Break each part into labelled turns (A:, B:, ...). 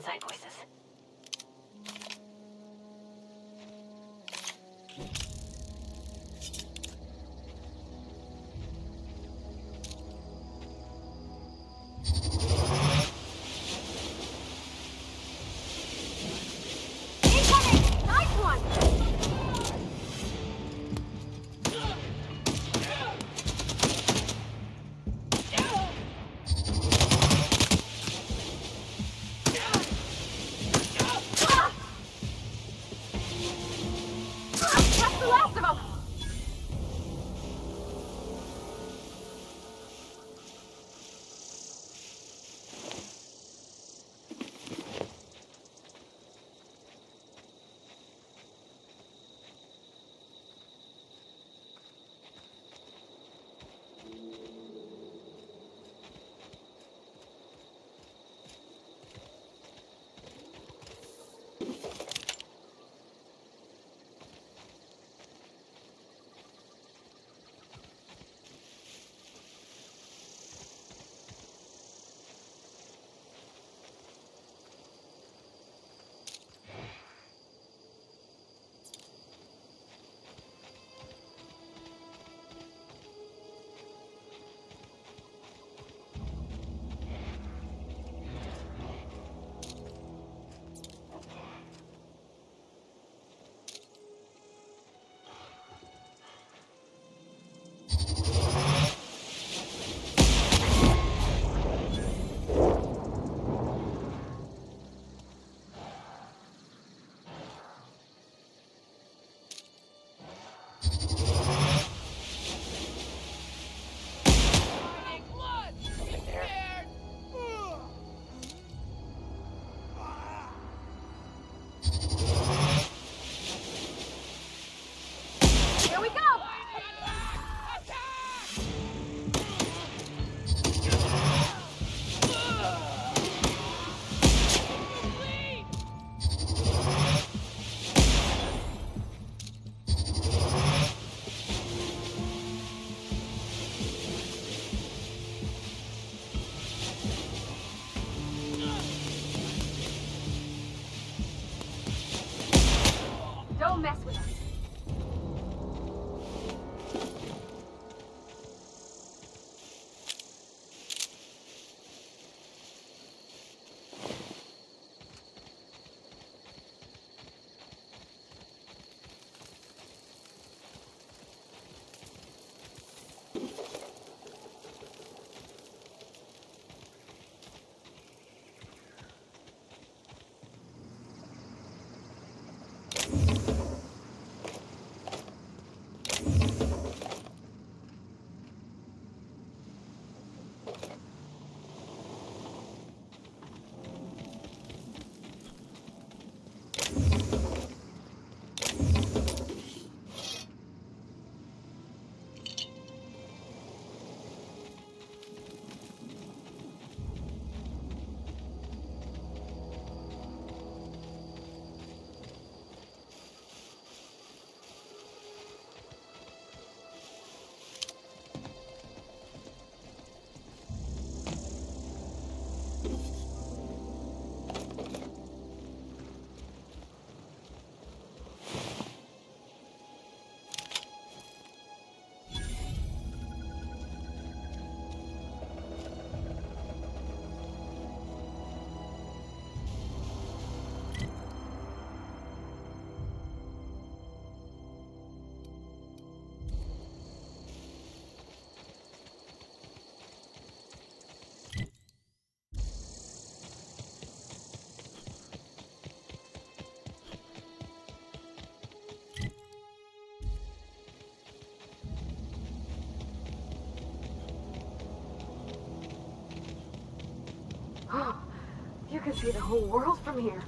A: outside voices. Don't mess with us. You can see the whole world from here.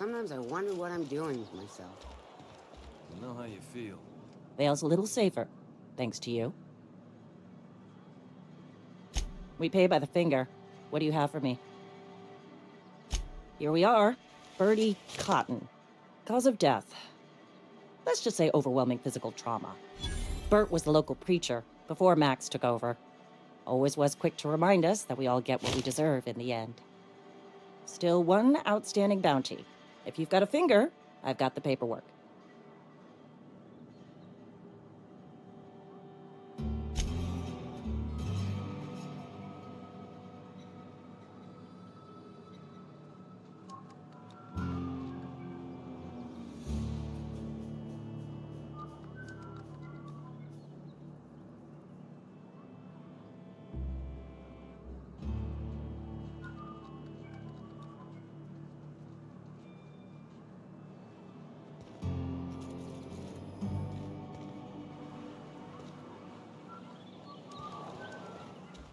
B: Sometimes I wonder what I'm doing with myself.
C: I know how you feel.
D: Vale's a little safer, thanks to you. We pay by the finger. What do you have for me? Here we are. Bertie Cotton. Cause of death. Let's just say overwhelming physical trauma. Bert was the local preacher before Max took over. Always was quick to remind us that we all get what we deserve in the end. Still one outstanding bounty. If you've got a finger, I've got the paperwork.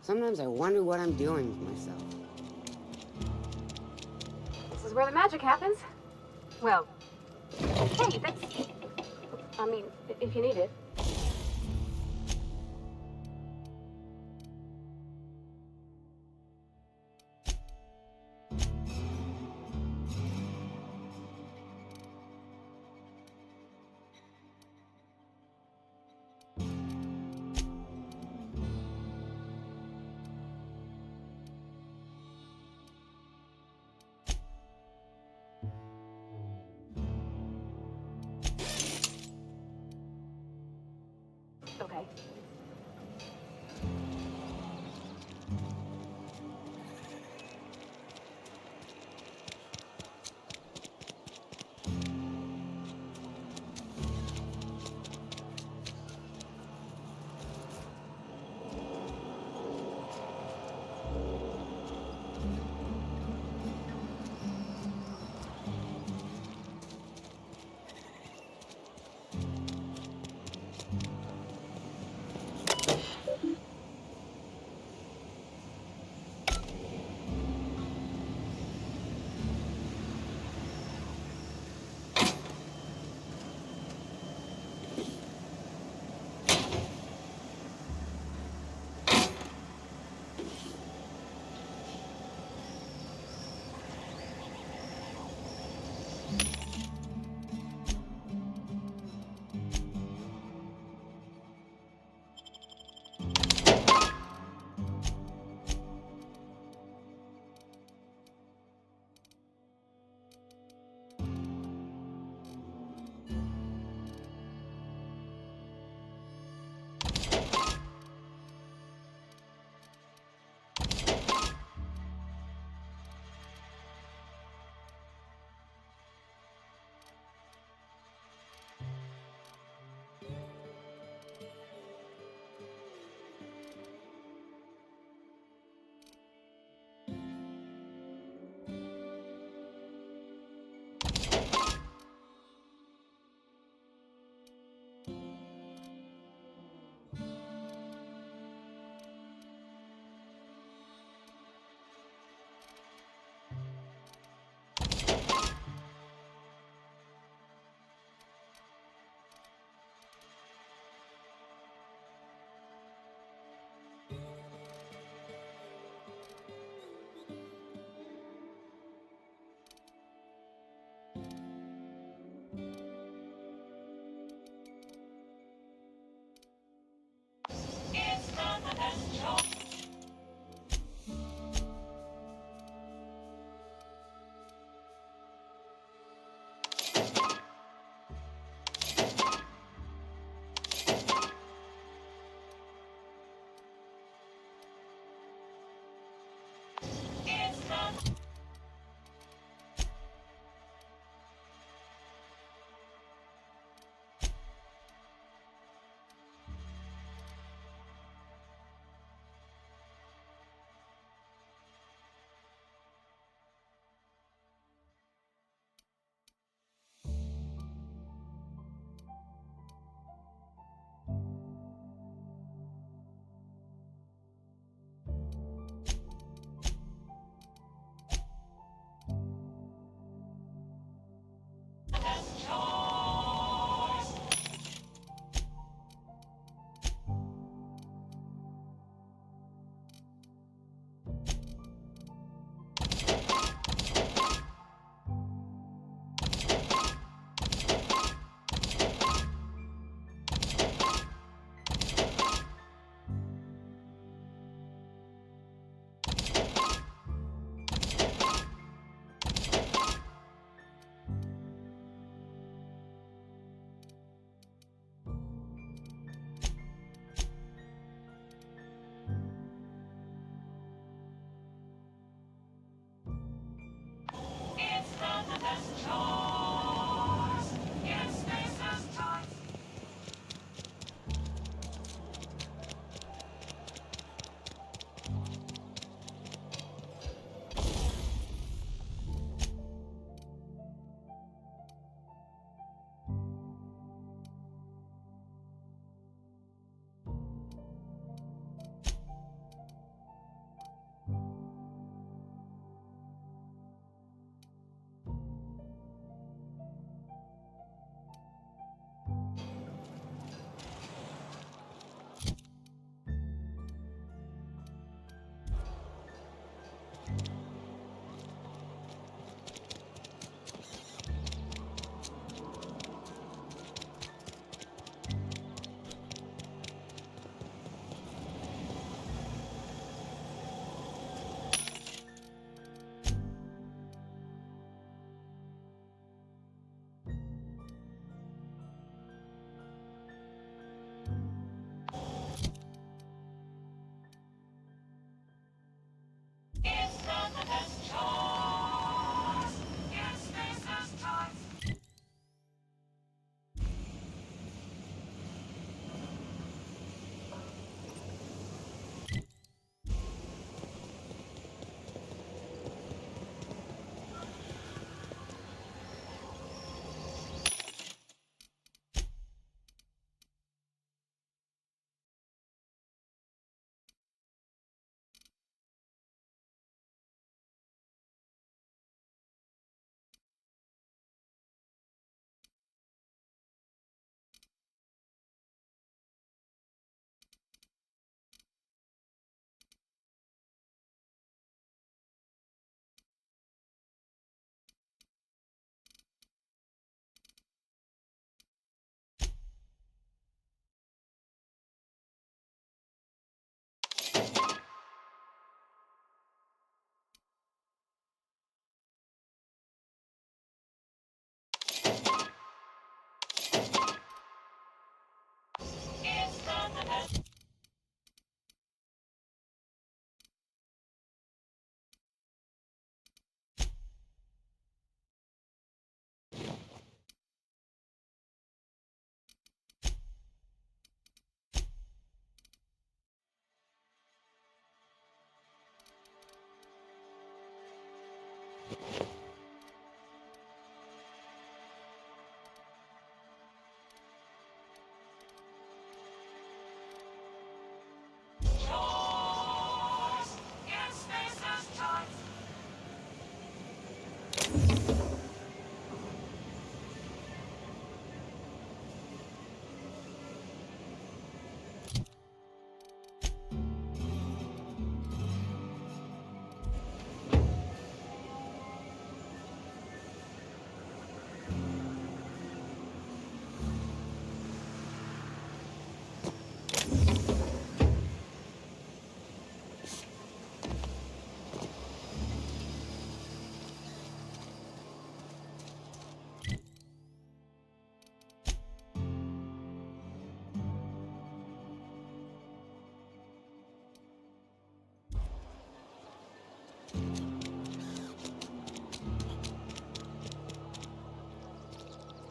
B: Sometimes I wonder what I'm doing with myself.
A: This is where the magic happens. Well, hey, that's... I mean, if you need it. Okay.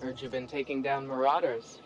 E: Heard you've been taking down marauders.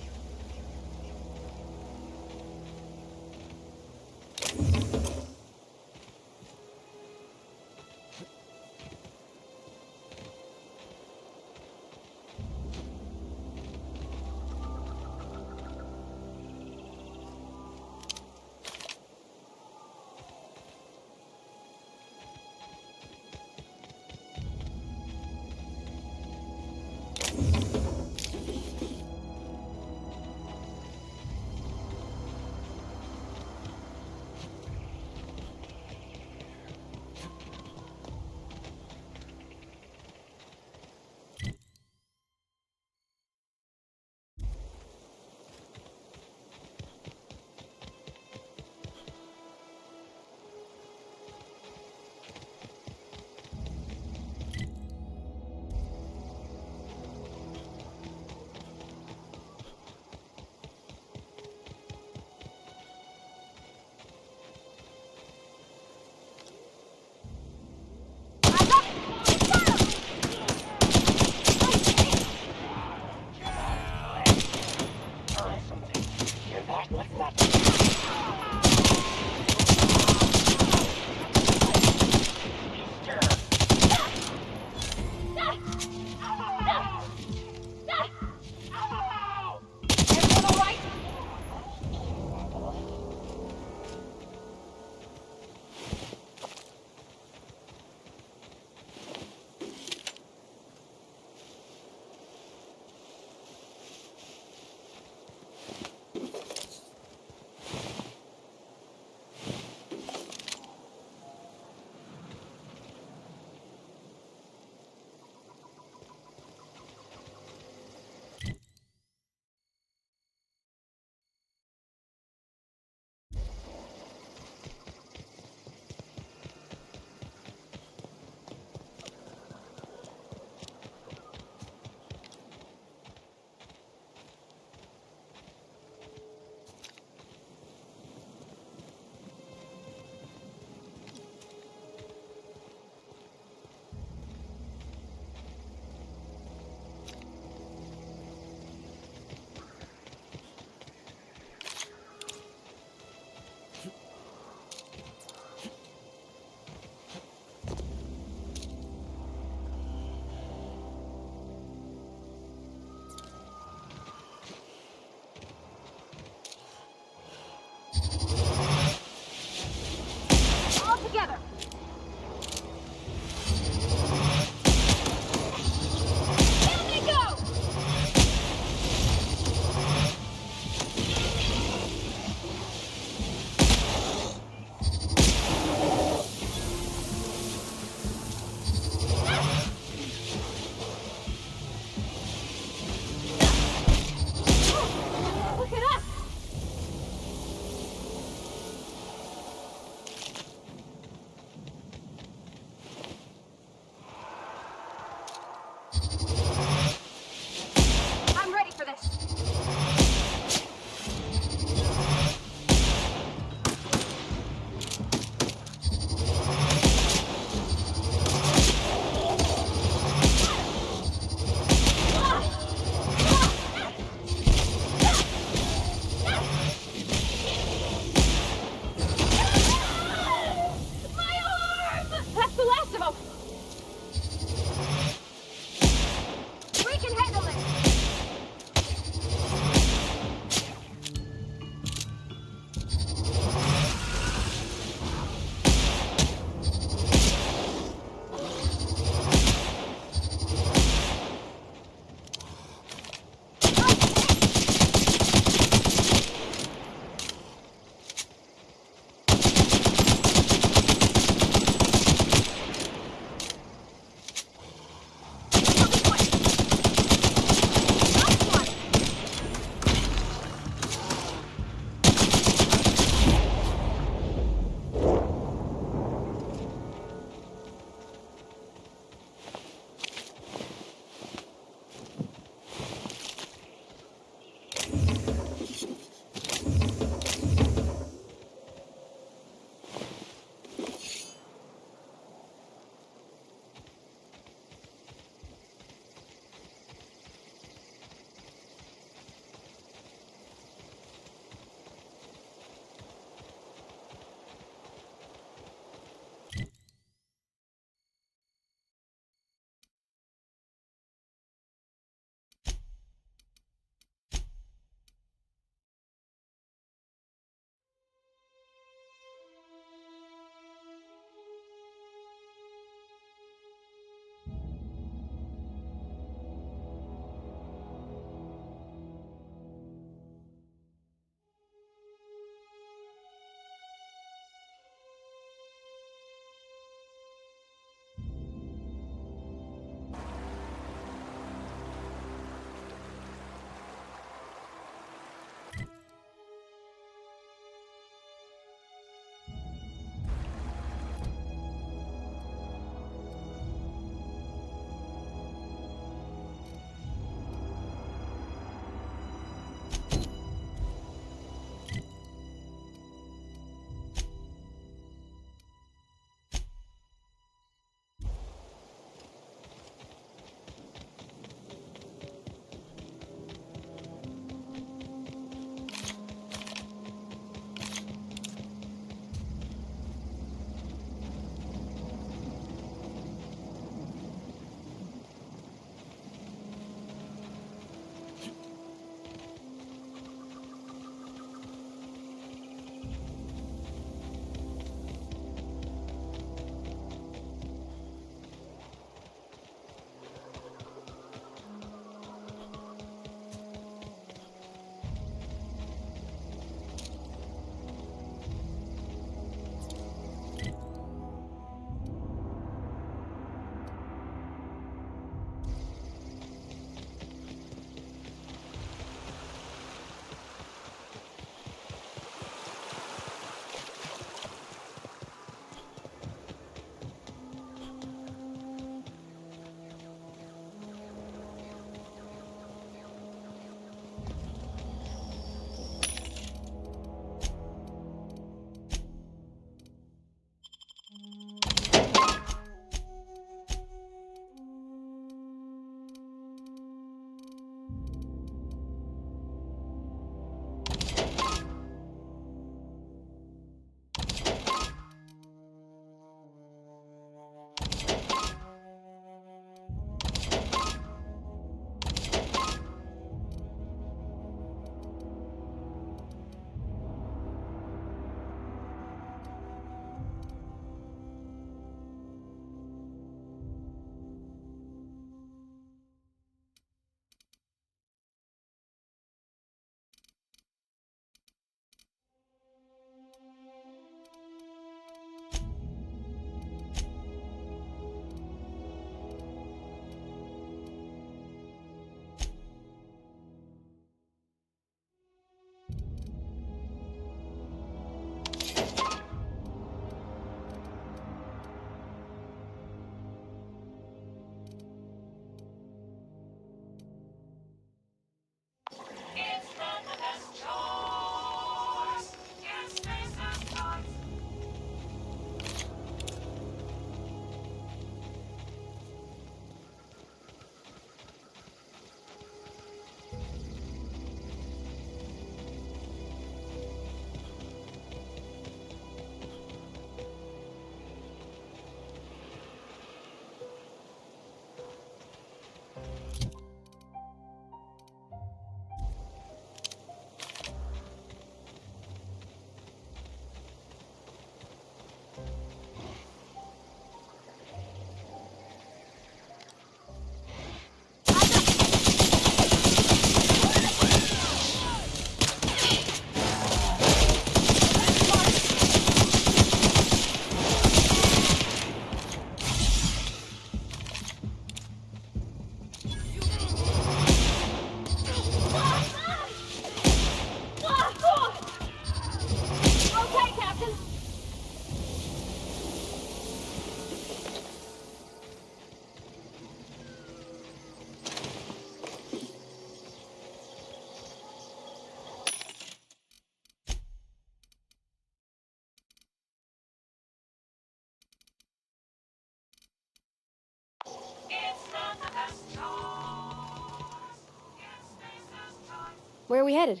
A: Where are we headed?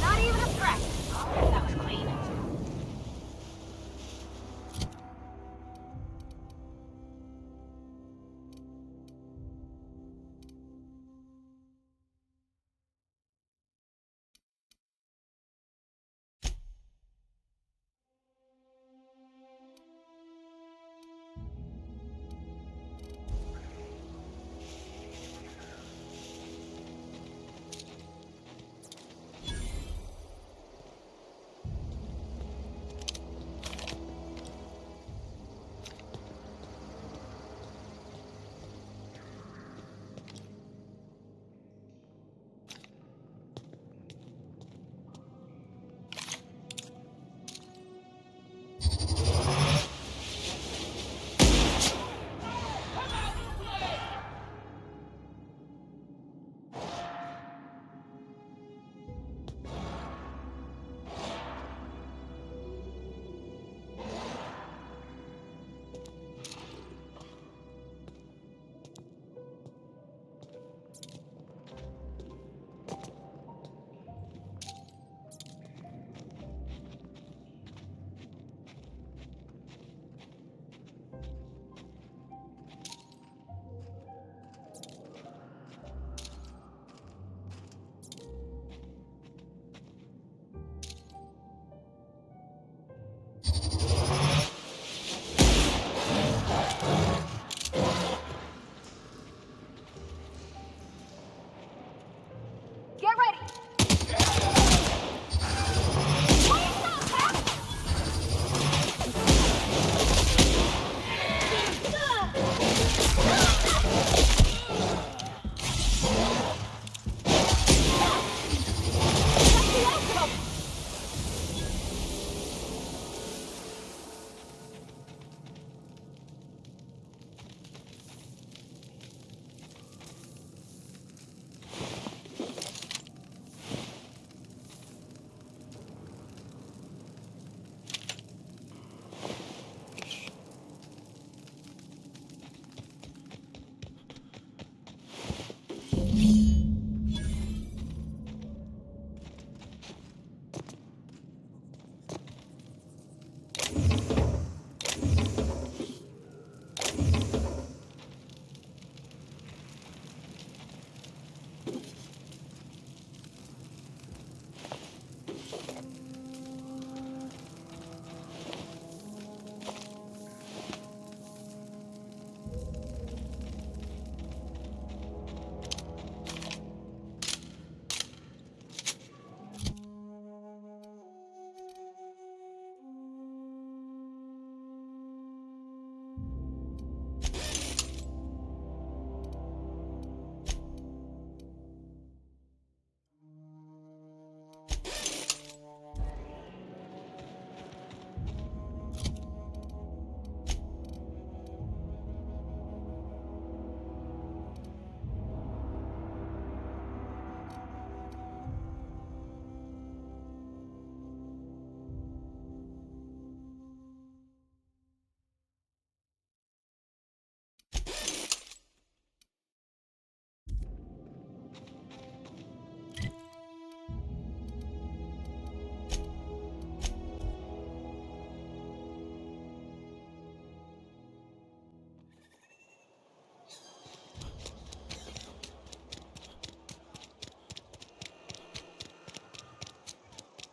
A: Not even a scratch. Oh, that was clean. Get ready!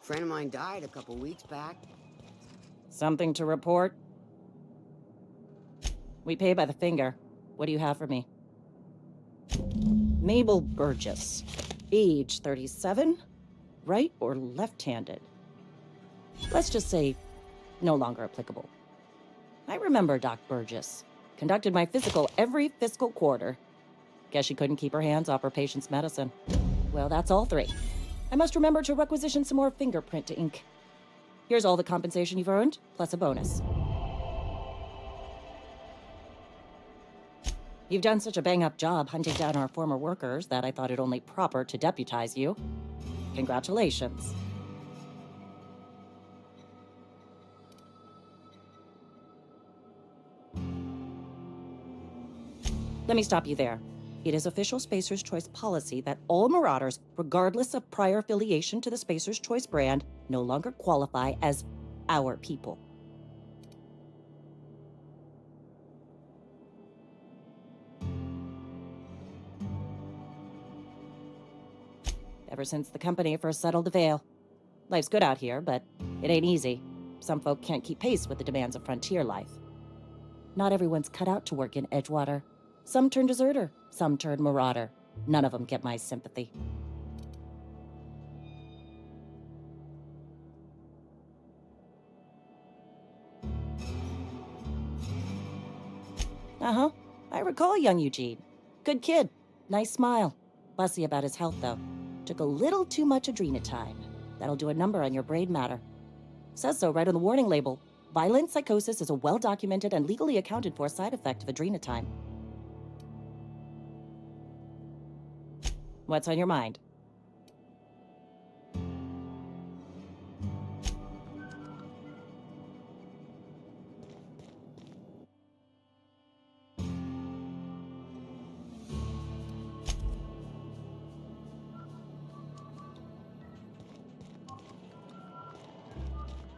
B: Friend of mine died a couple weeks back.
D: Something to report? We pay by the finger. What do you have for me? Mabel Burgess. Age 37? Right or left-handed? Let's just say no longer applicable. I remember Doc Burgess. Conducted my physical every fiscal quarter. Guess she couldn't keep her hands off her patient's medicine. Well, that's all three. I must remember to requisition some more fingerprint to ink. Here's all the compensation you've earned, plus a bonus. You've done such a bang-up job hunting down our former workers that I thought it only proper to deputize you. Congratulations. Let me stop you there. It is official Spacer's Choice policy that all Marauders, regardless of prior affiliation to the Spacer's Choice brand, no longer qualify as our people. Ever since the company first settled the Veil. Life's good out here, but it ain't easy. Some folk can't keep pace with the demands of frontier life. Not everyone's cut out to work in Edgewater. Some turn deserter, some turn marauder. None of them get my sympathy. Uh-huh. I recall young Eugene. Good kid. Nice smile. Fussy about his health, though. Took a little too much adrenatine. That'll do a number on your brain matter. Says so right on the warning label. Violent psychosis is a well-documented and legally accounted for side effect of adrenatine. What's on your mind?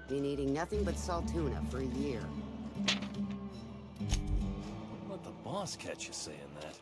B: Been eating nothing but salt tuna for a year.
C: Let the boss catch you saying that.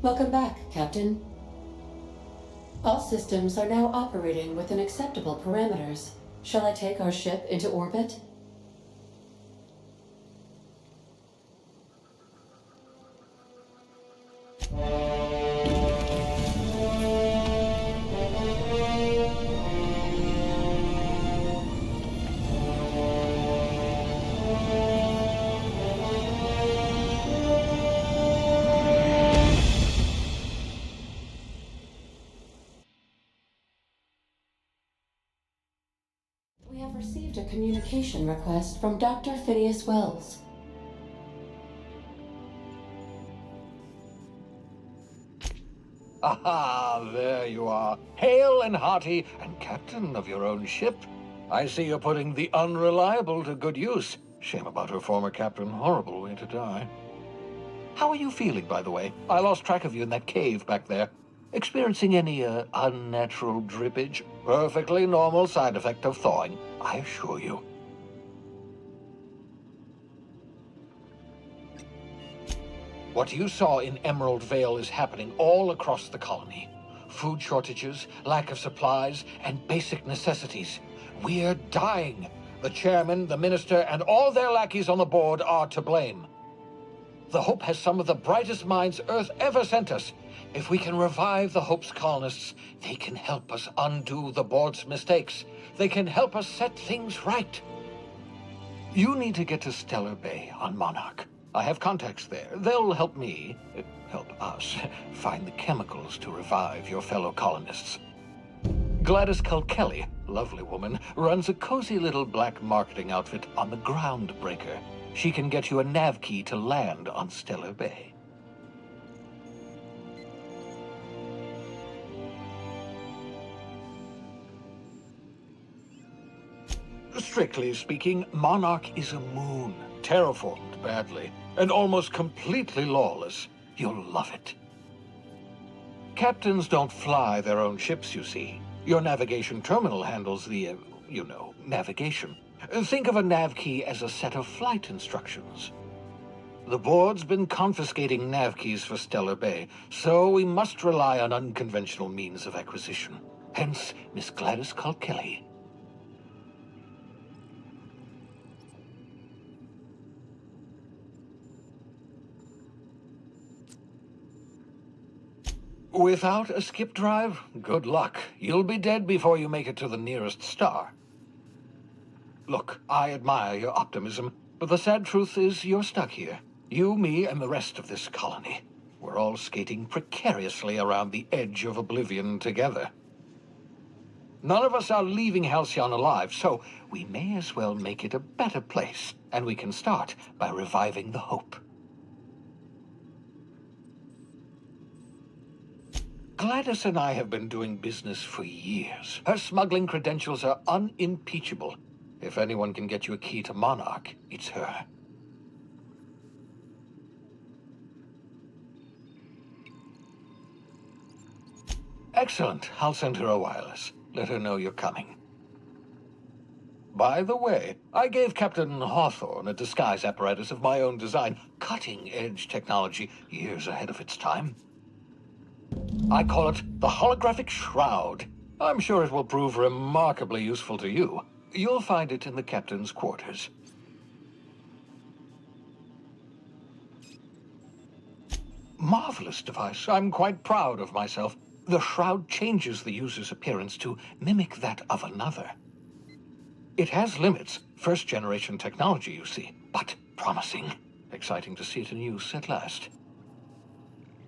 F: Welcome back, Captain. All systems are now operating within acceptable parameters. Shall I take our ship into orbit? We have received a communication request from Dr. Phineas Wells.
G: Aha, there you are. Hale and hearty, and captain of your own ship. I see you're putting the Unreliable to good use. Shame about her former captain. Horrible way to die. How are you feeling, by the way? I lost track of you in that cave back there. Experiencing any, unnatural drippage? Perfectly normal side effect of thawing, I assure you. What you saw in Emerald Vale is happening all across the colony. Food shortages, lack of supplies, and basic necessities. We're dying. The chairman, the minister, and all their lackeys on the board are to blame. The Hope has some of the brightest minds Earth ever sent us. If we can revive the Hope's colonists, they can help us undo the board's mistakes. They can help us set things right. You need to get to Stellar Bay on Monarch. I have contacts there. They'll help me, help us, find the chemicals to revive your fellow colonists. Gladys Kelly, lovely woman, runs a cozy little black marketing outfit on the Groundbreaker. She can get you a nav key to land on Stellar Bay. Strictly speaking, Monarch is a moon, terraformed badly, and almost completely lawless. You'll love it. Captains don't fly their own ships, you see. Your navigation terminal handles the, navigation. Think of a nav key as a set of flight instructions. The board's been confiscating nav keys for Stellar Bay, so we must rely on unconventional means of acquisition. Hence, Miss Gladys Kelly. Without a skip drive, good luck. You'll be dead before you make it to the nearest star. Look, I admire your optimism, but the sad truth is you're stuck here. You, me, and the rest of this colony. We're all skating precariously around the edge of oblivion together. None of us are leaving Halcyon alive, so we may as well make it a better place, and we can start by reviving the Hope. Gladys and I have been doing business for years. Her smuggling credentials are unimpeachable. If anyone can get you a key to Monarch, it's her. Excellent. I'll send her a wireless. Let her know you're coming. By the way, I gave Captain Hawthorne a disguise apparatus of my own design, cutting-edge technology, years ahead of its time. I call it the holographic shroud. I'm sure it will prove remarkably useful to you. You'll find it in the captain's quarters. Marvelous device. I'm quite proud of myself. The shroud changes the user's appearance to mimic that of another. It has limits. First-generation technology, you see, but promising. Exciting to see it in use at last.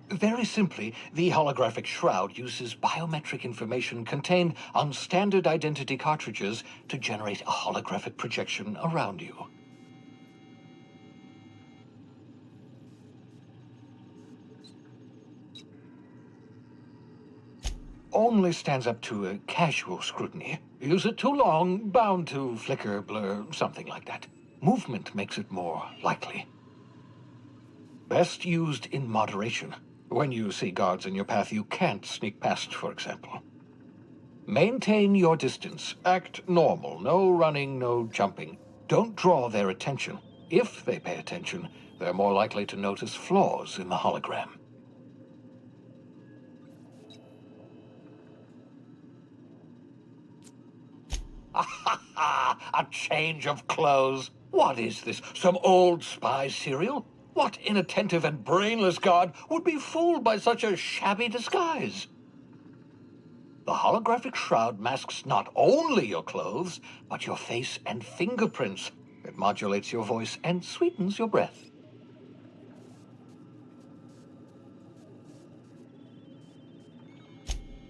G: Very simply, the holographic shroud uses biometric information contained on standard identity cartridges to generate a holographic projection around you. Only stands up to a casual scrutiny. Use it too long, bound to flicker, blur, something like that. Movement makes it more likely. Best used in moderation. When you see guards in your path you can't sneak past, for example. Maintain your distance. Act normal. No running, no jumping. Don't draw their attention. If they pay attention, they're more likely to notice flaws in the hologram. A change of clothes. What is this? Some old spy serial? What inattentive and brainless guard would be fooled by such a shabby disguise? The holographic shroud masks not only your clothes, but your face and fingerprints. It modulates your voice and sweetens your breath.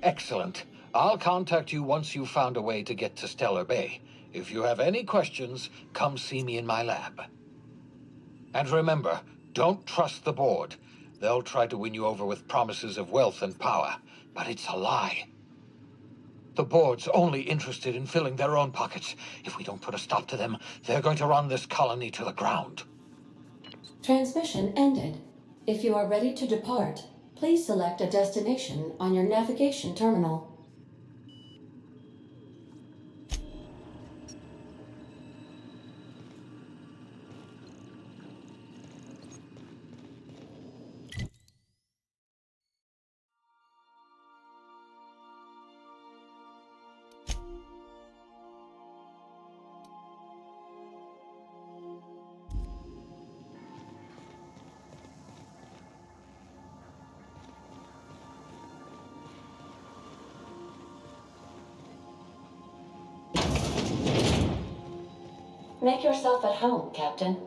G: Excellent. I'll contact you once you've found a way to get to Stellar Bay. If you have any questions, come see me in my lab. And remember, don't trust the board. They'll try to win you over with promises of wealth and power, but it's a lie. The board's only interested in filling their own pockets. If we don't put a stop to them, they're going to run this colony to the ground.
F: Transmission ended. If you are ready to depart, please select a destination on your navigation terminal. Make yourself at home, Captain.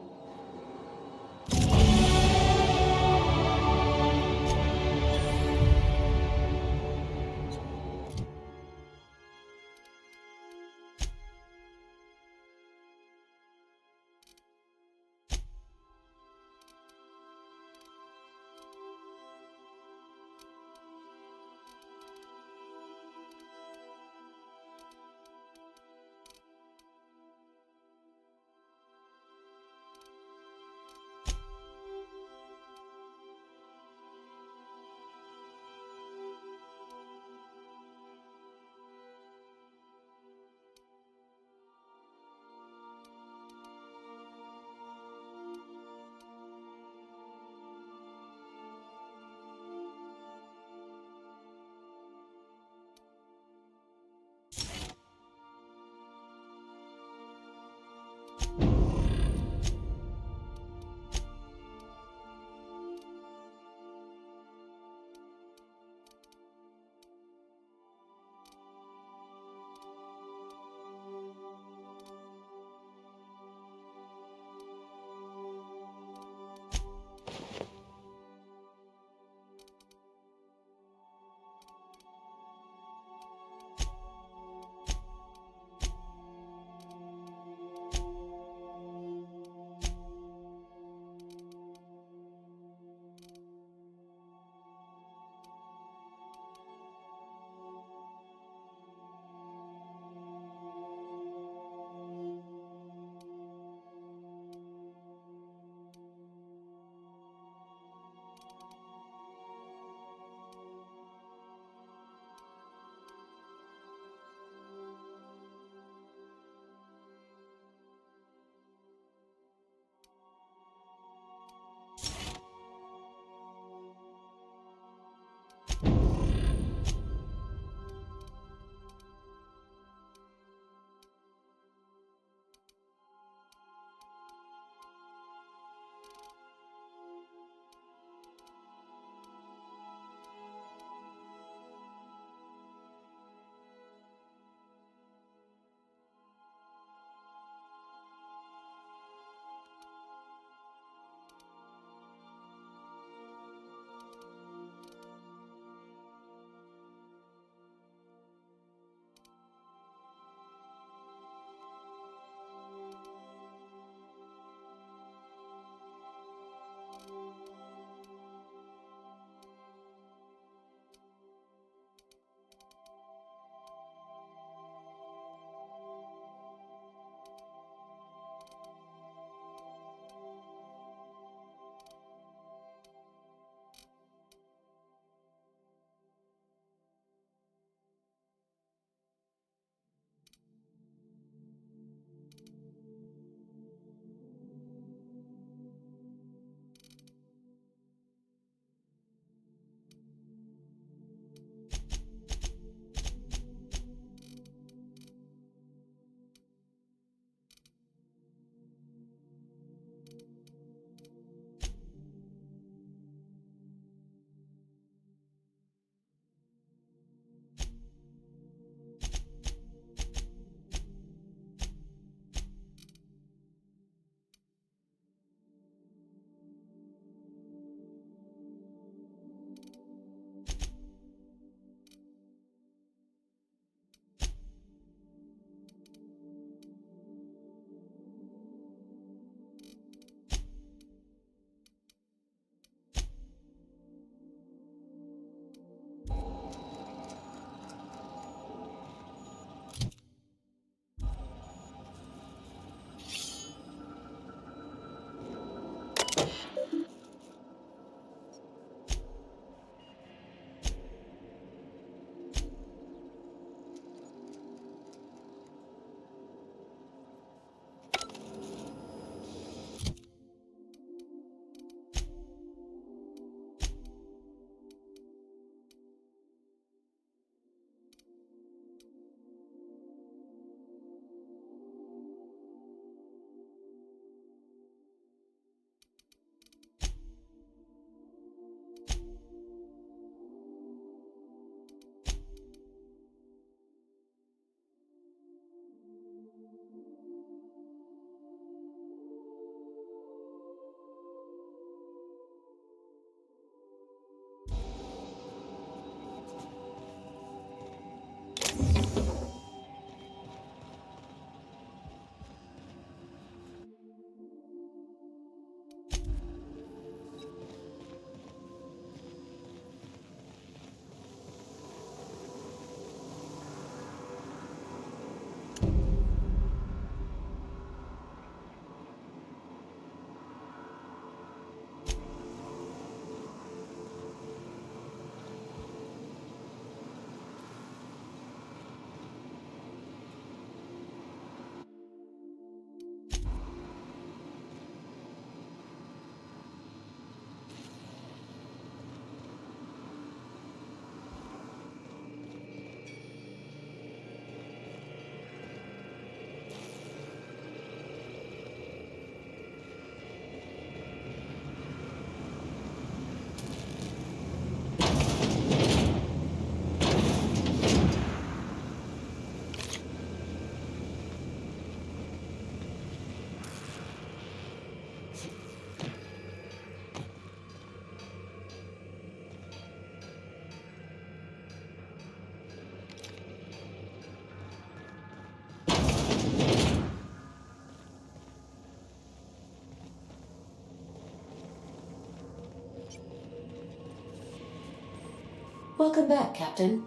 F: Welcome back, Captain.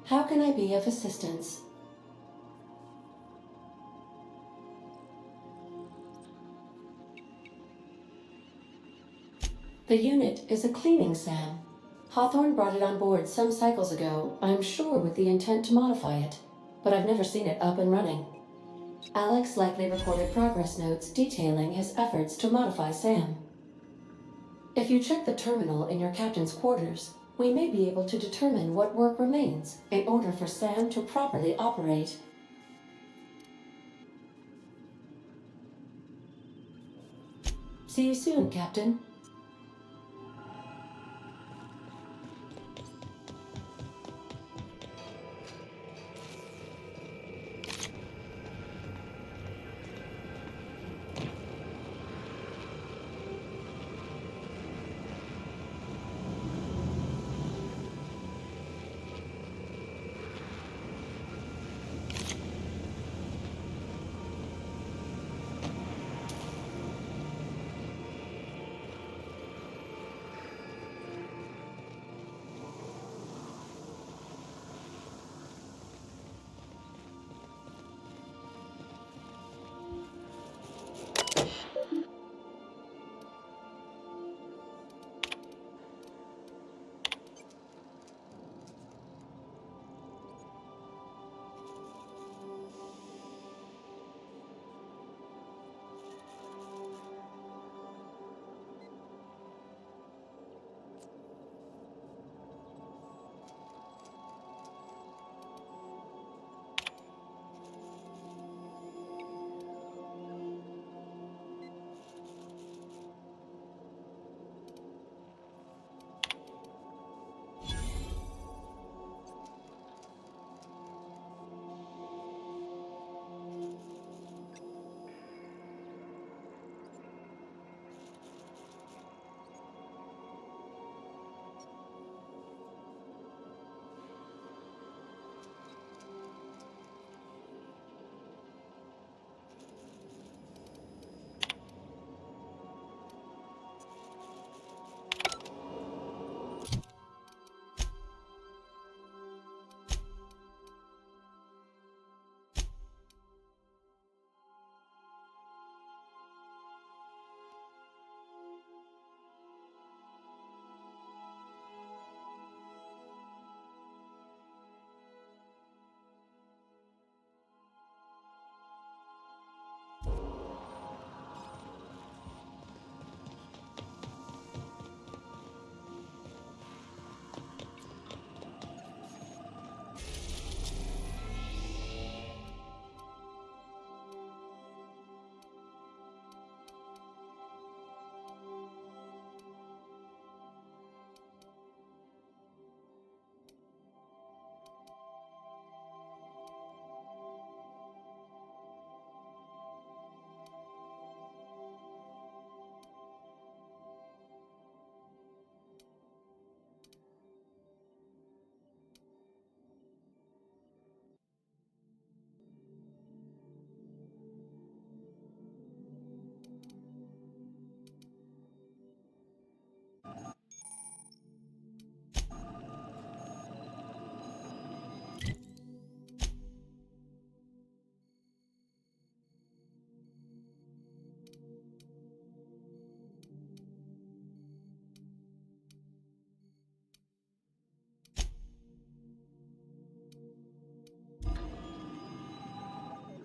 F: How can I be of assistance? The unit is a cleaning SAM. Hawthorne brought it on board some cycles ago, I'm sure with the intent to modify it, but I've never seen it up and running. Alex likely recorded progress notes detailing his efforts to modify SAM. If you check the terminal in your captain's quarters, we may be able to determine what work remains in order for SAM to properly operate. See you soon, Captain.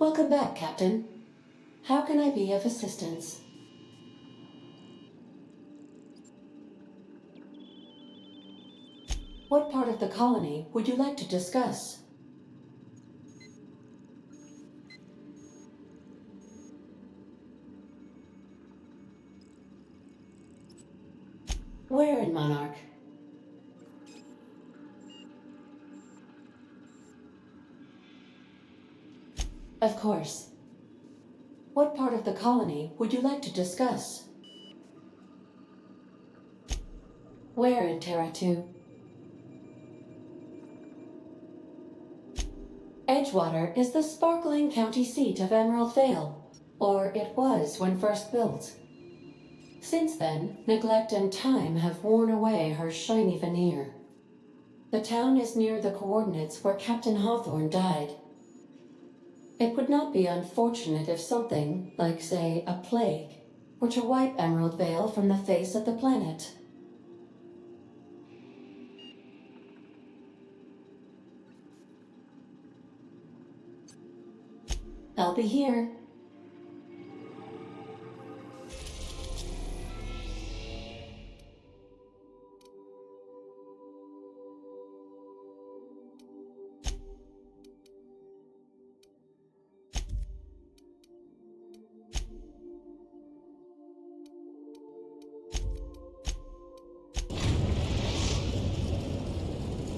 F: Welcome back, Captain. How can I be of assistance? What part of the colony would you like to discuss? Where in Monarch? Of course. What part of the colony would you like to discuss? Where in Terra 2? Edgewater is the sparkling county seat of Emerald Vale, or it was when first built. Since then, neglect and time have worn away her shiny veneer. The town is near the coordinates where Captain Hawthorne died. It would not be unfortunate if something, like say, a plague, were to wipe Emerald Vale from the face of the planet. I'll be here.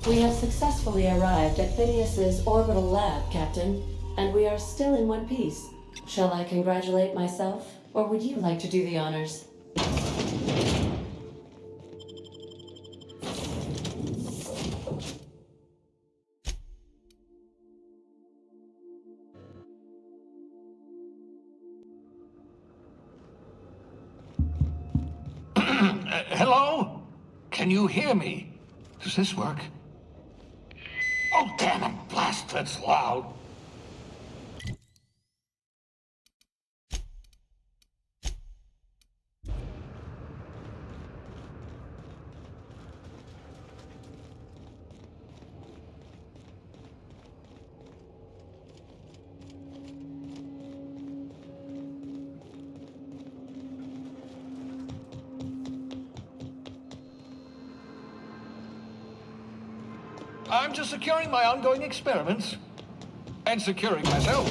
F: We have successfully arrived at Phineas's orbital lab, Captain, and we are still in one piece. Shall I congratulate myself, or would you like to do the honors?
G: Hello? Can you hear me? Does this work? Oh, damn it! Blast, that's loud. I'm just securing my ongoing experiments. And securing myself.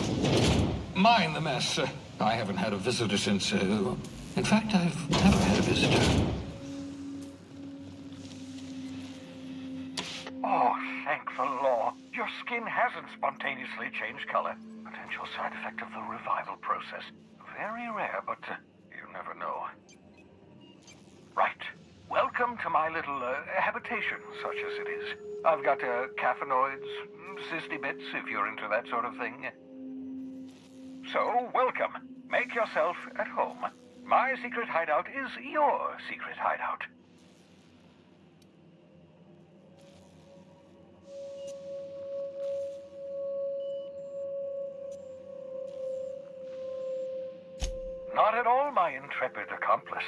G: Mind the mess. I haven't had a visitor since, in fact, I've never had a visitor.
H: Oh, thank the law. Your skin hasn't spontaneously changed color. Potential side effect of the revival process. Very rare, but you never know. Right. Welcome to my little habitation, such as it is. I've got caffeinoids, cysty bits, if you're into that sort of thing. So, welcome. Make yourself at home. My secret hideout is your secret hideout. Not at all, my intrepid accomplice.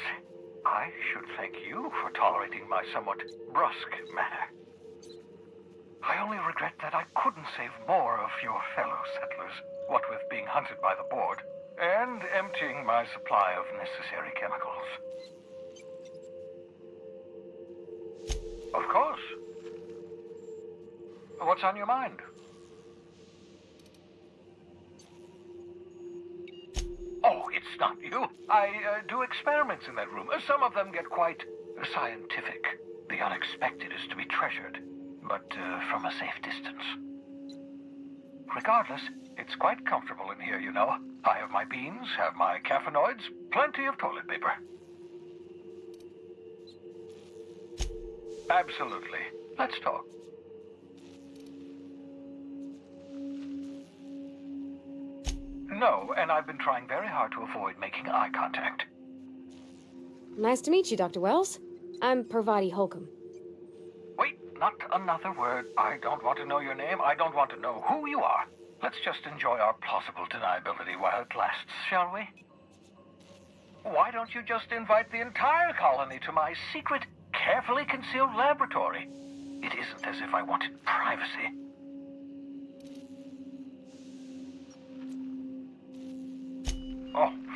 H: I should thank you for tolerating my somewhat brusque manner. I only regret that I couldn't save more of your fellow settlers, what with being hunted by the board, and emptying my supply of necessary chemicals. Of course. What's on your mind? Oh, it's not you. I do experiments in that room. Some of them get quite scientific. The unexpected is to be treasured, but from a safe distance. Regardless, it's quite comfortable in here, you know. I have my beans, have my caffeinoids, plenty of toilet paper. Absolutely. Let's talk. No, and I've been trying very hard to avoid making eye contact.
A: Nice to meet you, Dr. Wells. I'm Parvati Holcomb.
H: Wait, not another word. I don't want to know your name. I don't want to know who you are. Let's just enjoy our plausible deniability while it lasts, shall we? Why don't you just invite the entire colony to my secret, carefully concealed laboratory? It isn't as if I wanted privacy.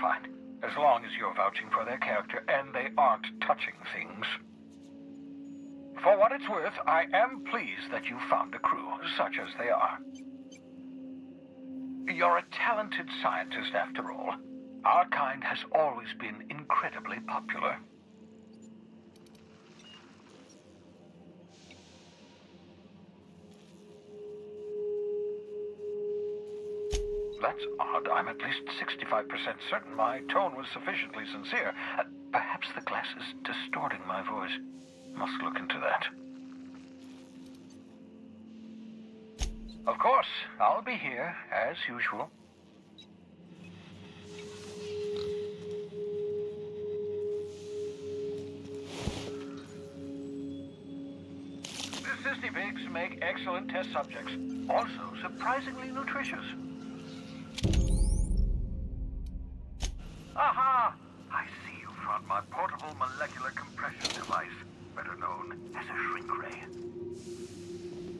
H: Fine. As long as you're vouching for their character and they aren't touching things. For what it's worth, I am pleased that you found a crew, such as they are. You're a talented scientist, after all. Our kind has always been incredibly popular. That's odd. I'm at least 65% certain my tone was sufficiently sincere. Perhaps the glass is distorting my voice. Must look into that. Of course, I'll be here, as usual. The Sissy pigs make excellent test subjects. Also surprisingly nutritious. Aha! I see you found my portable molecular compression device, better known as a shrink ray.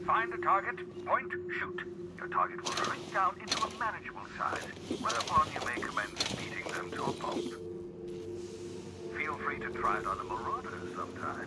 H: Find the target, point, shoot. Your target will shrink down into a manageable size, whereupon you may commence beating them to a pulp. Feel free to try it on the Marauders sometime.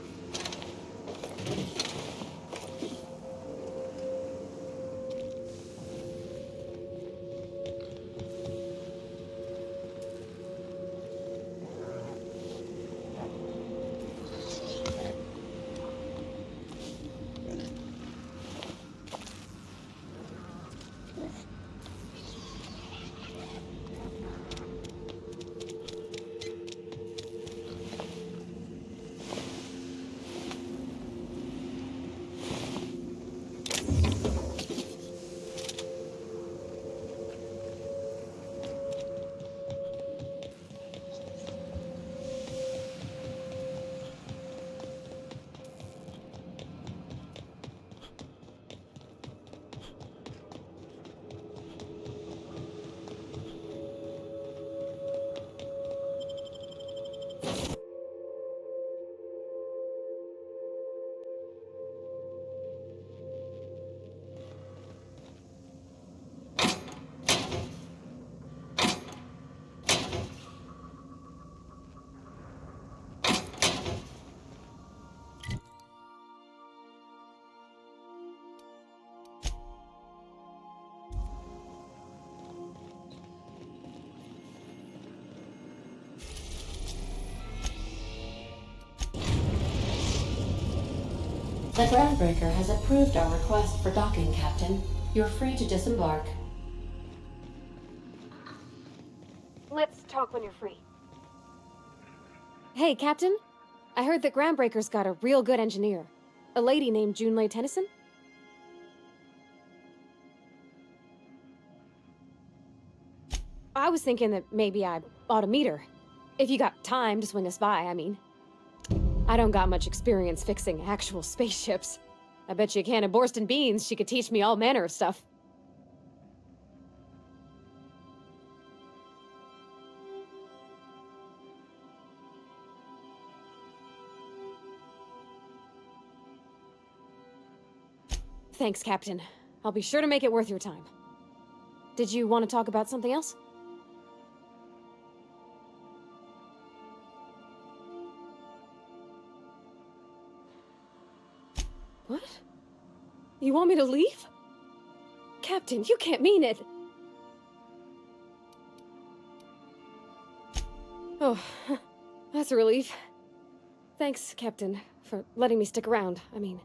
F: The Groundbreaker has approved our request for docking, Captain. You're free to disembark.
A: Let's talk when you're free.
I: Hey, Captain. I heard that Groundbreaker's got a real good engineer. A lady named Junlei Tennyson? I was thinking that maybe I ought to meet her. If you got time to swing us by, I mean. I don't got much experience fixing actual spaceships. I bet you a can of Borston beans she could teach me all manner of stuff. Thanks, Captain. I'll be sure to make it worth your time. Did you want to talk about something else? What? You want me to leave? Captain, you can't mean it! Oh, that's a relief. Thanks, Captain, for letting me stick around, I mean.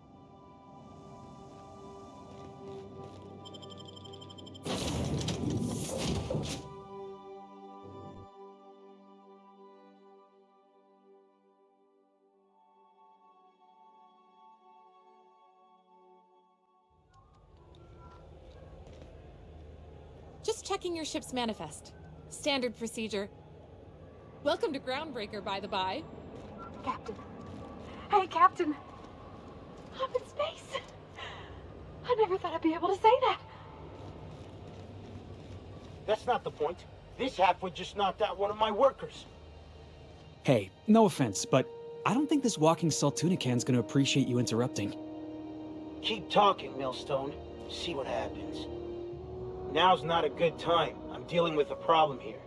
J: Just checking your ship's manifest. Standard procedure. Welcome to Groundbreaker, by the by.
A: Captain. Hey, Captain. I'm in space. I never thought I'd be able to say that.
K: That's not the point. This halfwit just knocked out one of my workers.
L: Hey, no offense, but I don't think this walking Saltunican's gonna appreciate you interrupting.
K: Keep talking, Millstone. See what happens. Now's not a good time. I'm dealing with a problem here.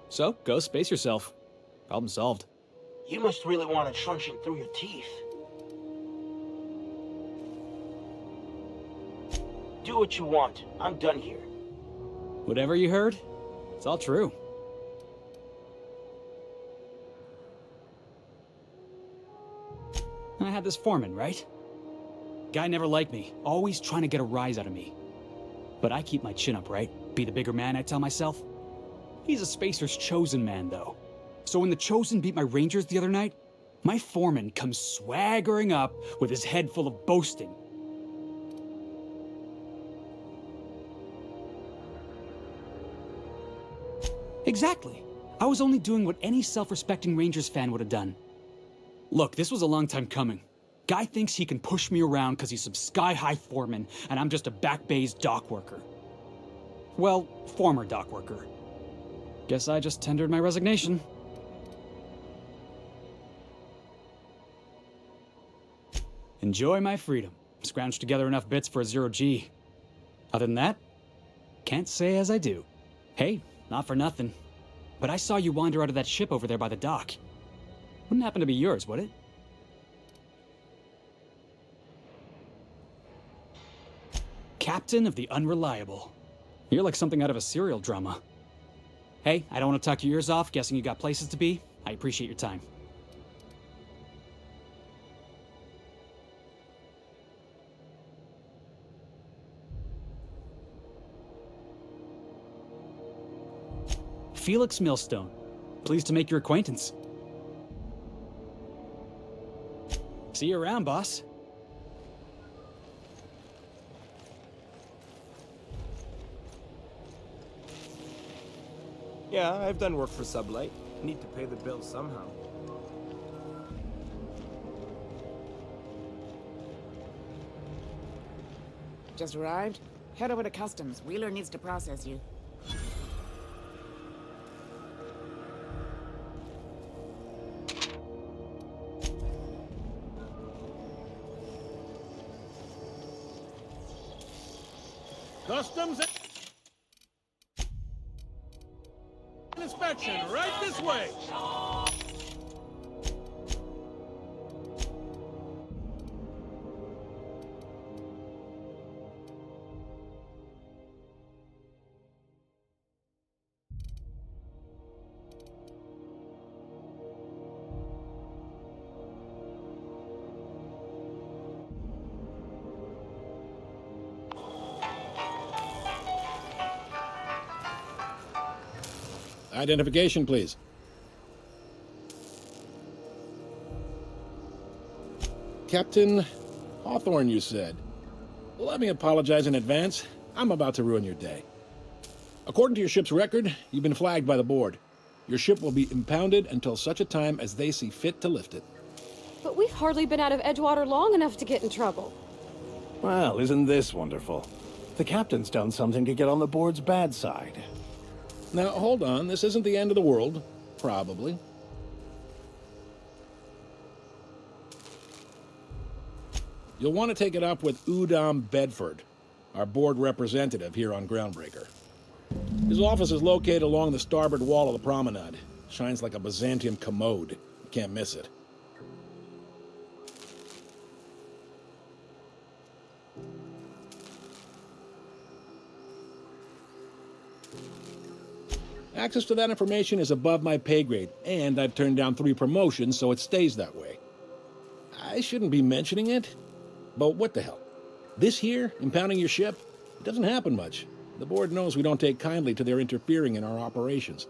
L: So, go space yourself. Problem solved.
K: You must really want it truncheon through your teeth. Do what you want. I'm done here.
L: Whatever you heard, it's all true. I had this foreman, right? Guy never liked me, always trying to get a rise out of me. But I keep my chin up, right? Be the bigger man, I tell myself. He's a Spacer's chosen man, though. So when the Chosen beat my Rangers the other night, my foreman comes swaggering up with his head full of boasting. Exactly. I was only doing what any self-respecting Rangers fan would have done. Look, this was a long time coming. Guy thinks he can push me around because he's some sky-high foreman, and I'm just a back bay's dock worker. Well, former dock worker. Guess I just tendered my resignation. Enjoy my freedom. Scrounged together enough bits for a 0G. Other than that, can't say as I do. Hey, not for nothing, but I saw you wander out of that ship over there by the dock. Wouldn't happen to be yours, would it? Captain of the Unreliable. You're like something out of a serial drama. Hey, I don't want to talk your ears off, guessing you got places to be. I appreciate your time. Felix Millstone. Pleased to make your acquaintance. See you around, boss.
M: Yeah, I've done work for Sublight. Need to pay the bills somehow.
B: Just arrived? Head over to Customs. Wheeler needs to process you.
N: Customs inspection, right this way. Identification, please. Captain Hawthorne, you said. Well, let me apologize in advance. I'm about to ruin your day. According to your ship's record, you've been flagged by the board. Your ship will be impounded until such a time as they see fit to lift it.
I: But we've hardly been out of Edgewater long enough to get in trouble.
O: Well, isn't this wonderful? The captain's done something to get on the board's bad side.
N: Now, hold on. This isn't the end of the world. Probably. You'll want to take it up with Udom Bedford, our board representative here on Groundbreaker. His office is located along the starboard wall of the promenade. Shines like a Byzantium commode. You can't miss it. Access to that information is above my pay grade, and I've turned down 3 promotions, so it stays that way. I shouldn't be mentioning it, but what the hell? This here, impounding your ship, it doesn't happen much. The board knows we don't take kindly to their interfering in our operations.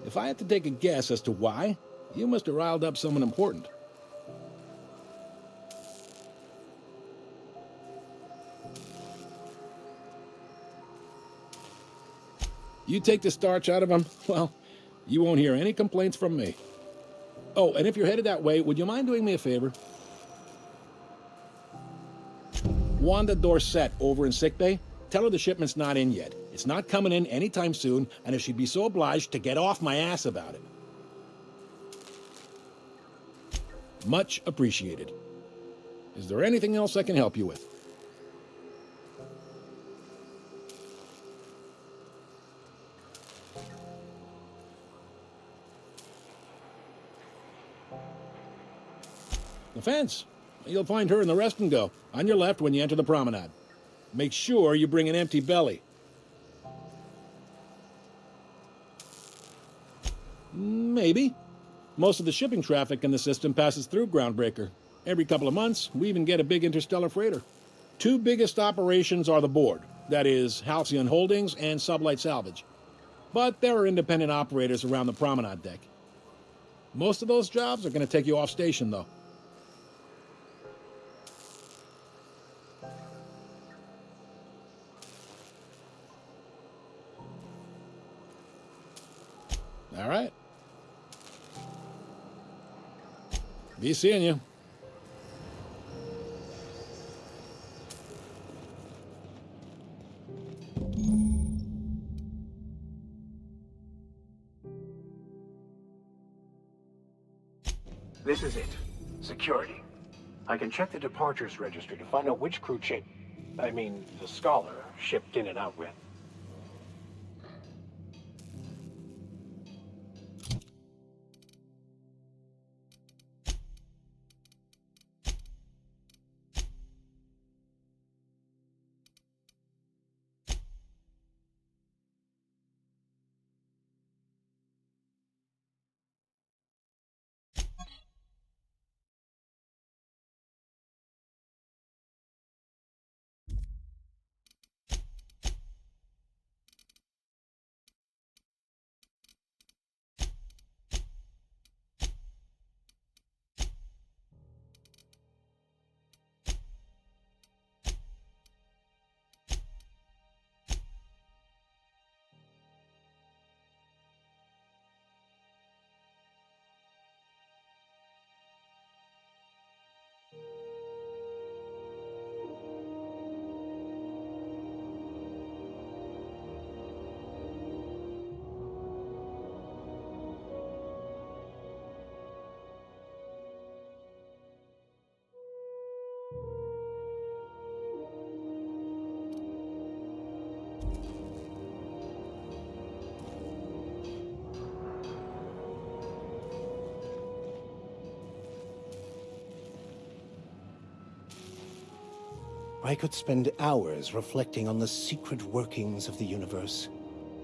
N: If I had to take a guess as to why, you must have riled up someone important. You take the starch out of them, well, you won't hear any complaints from me. Oh, and if you're headed that way, would you mind doing me a favor? Wanda Dorset over in sickbay, tell her the shipment's not in yet. It's not coming in anytime soon, and if she'd be so obliged to get off my ass about it. Much appreciated. Is there anything else I can help you with? The fence. You'll find her in the rest and go, on your left when you enter the promenade. Make sure you bring an empty belly. Maybe. Most of the shipping traffic in the system passes through Groundbreaker. Every couple of months, we even get a big interstellar freighter. Two biggest operations are the board, that is, Halcyon Holdings and Sublight Salvage. But there are independent operators around the promenade deck. Most of those jobs are going to take you off station, though. All right. Be seeing you.
H: This is it. Security. I can check the departures registry to find out which crew the Scholar, shipped in and out with.
O: I could spend hours reflecting on the secret workings of the universe.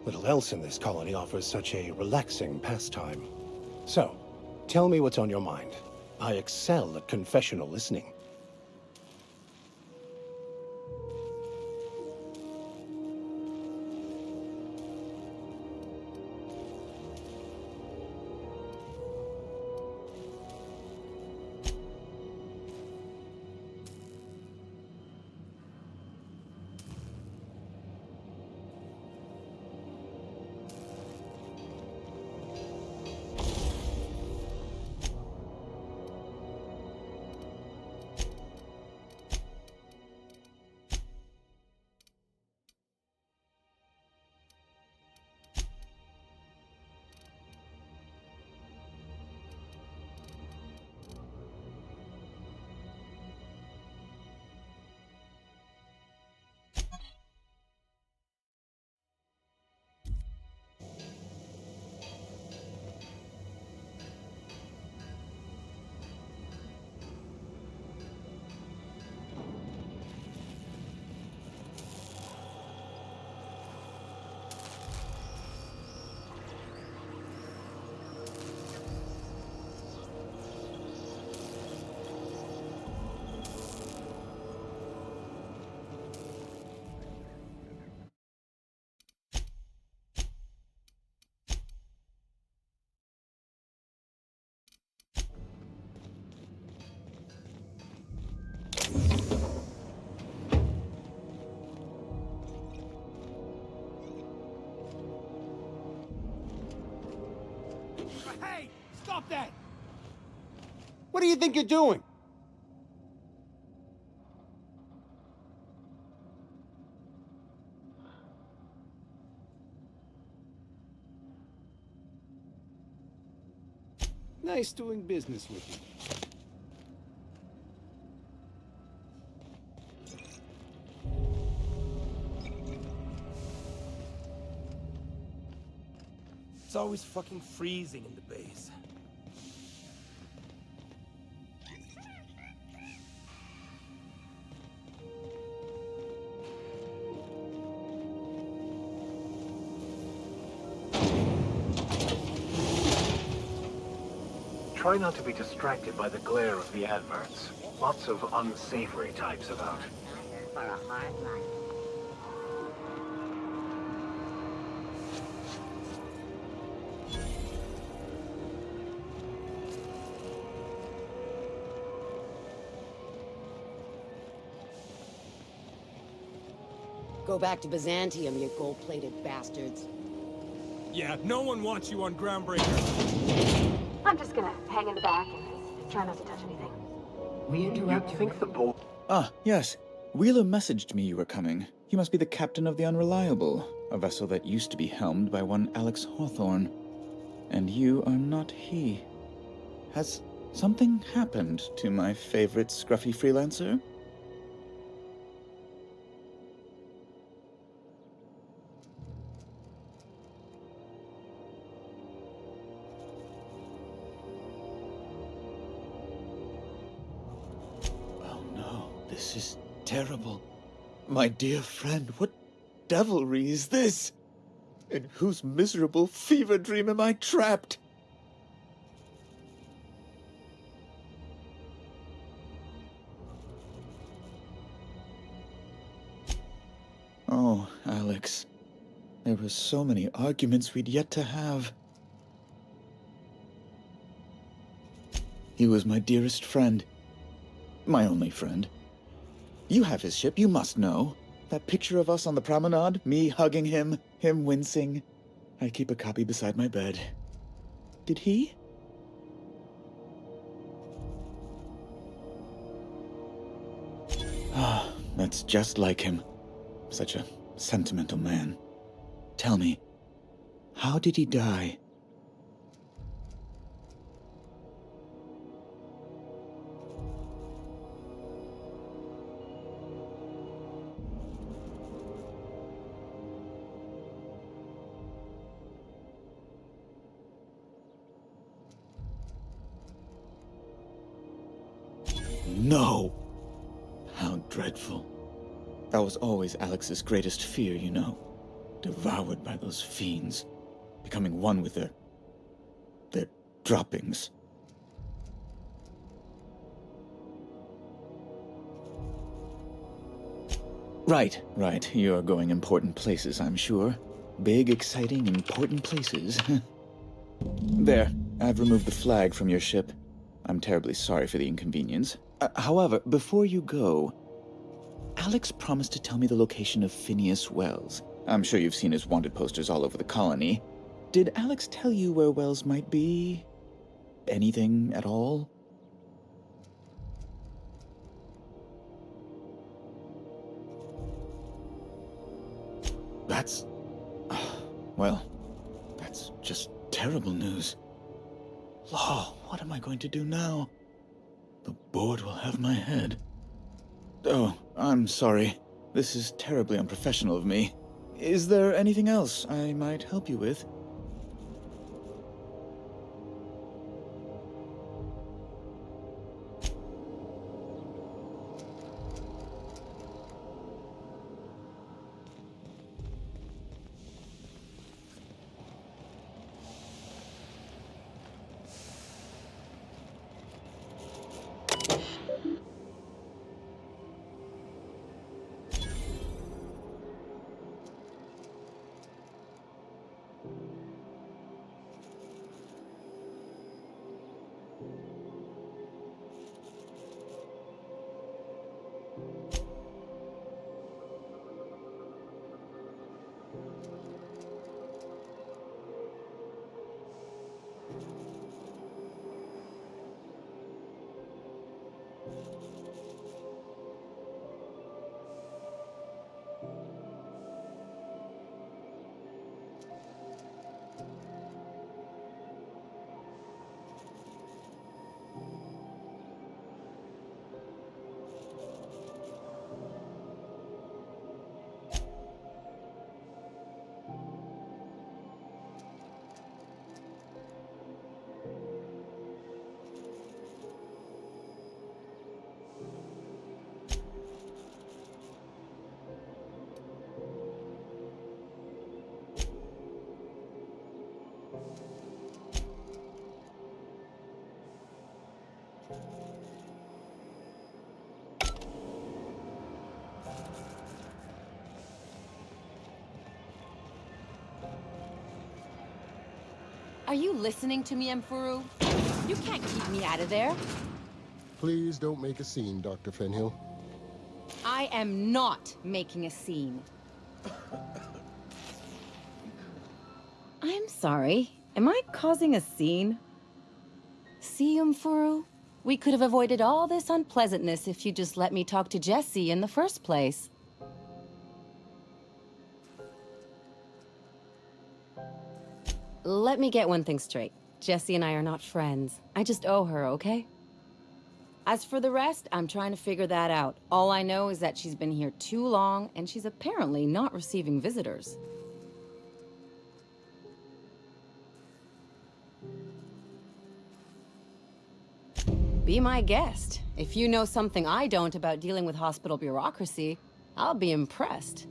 O: Little else in this colony offers such a relaxing pastime. So, tell me what's on your mind. I excel at confessional listening.
K: Hey! Stop that! What do you think you're doing? Nice doing business with you.
M: It's always fucking freezing in the base.
P: Try not to be distracted by the glare of the adverts. Lots of unsavory types about.
B: For a hard life.
Q: Go back to Byzantium, you gold-plated bastards.
M: Yeah, no one wants you on Groundbreaker.
A: I'm just gonna hang in the back and try not to touch anything.
P: We interrupt. You think the boat?
R: Ah, yes. Wheeler messaged me you were coming. You must be the captain of the Unreliable, a vessel that used to be helmed by one Alex Hawthorne. And you are not he. Has something happened to my favorite scruffy freelancer? This is terrible. My dear friend, what devilry is this? In whose miserable fever dream am I trapped? Oh, Alex. There were so many arguments we'd yet to have. He was my dearest friend. My only friend. You have his ship, you must know. That picture of us on the promenade, me hugging him, him wincing. I keep a copy beside my bed. Did he? Ah, that's just like him. Such a sentimental man. Tell me, how did he die? No! How dreadful. That was always Alex's greatest fear, you know. Devoured by those fiends. Becoming one with their droppings. Right. You're going important places, I'm sure. Big, exciting, important places. There, I've removed the flag from your ship. I'm terribly sorry for the inconvenience. However, before you go, Alex promised to tell me the location of Phineas Wells. I'm sure you've seen his wanted posters all over the colony. Did Alex tell you where Wells might be? Anything at all? That's... well, that's just terrible news. Law, what am I going to do now? The board will have my head. Oh, I'm sorry. This is terribly unprofessional of me. Is there anything else I might help you with?
S: Are you listening to me, Mfuru? You can't keep me out of there.
T: Please don't make a scene, Dr. Fenhill.
S: I am not making a scene. I'm sorry. Am I causing a scene? See, Mfuru? We could have avoided all this unpleasantness if you just let me talk to Jesse in the first place. Let me get one thing straight. Jesse and I are not friends. I just owe her, okay? As for the rest, I'm trying to figure that out. All I know is that she's been here too long, and she's apparently not receiving visitors. Be my guest. If you know something I don't about dealing with hospital bureaucracy, I'll be impressed.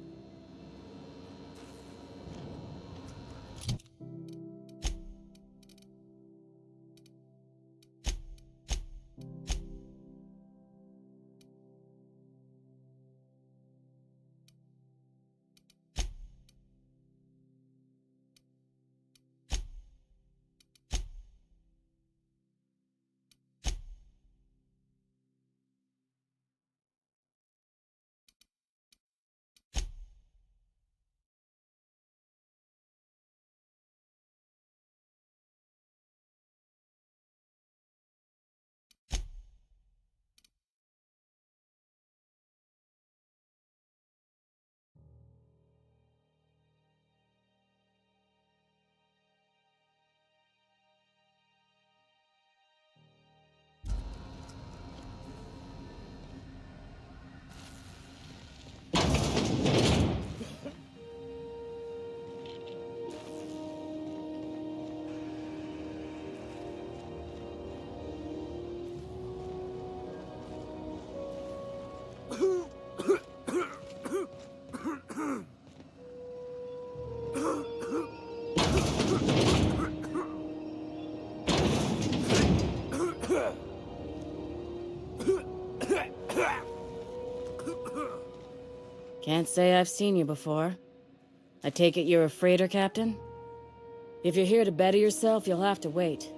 S: Can't say I've seen you before. I take it you're a freighter captain? If you're here to better yourself, you'll have to wait.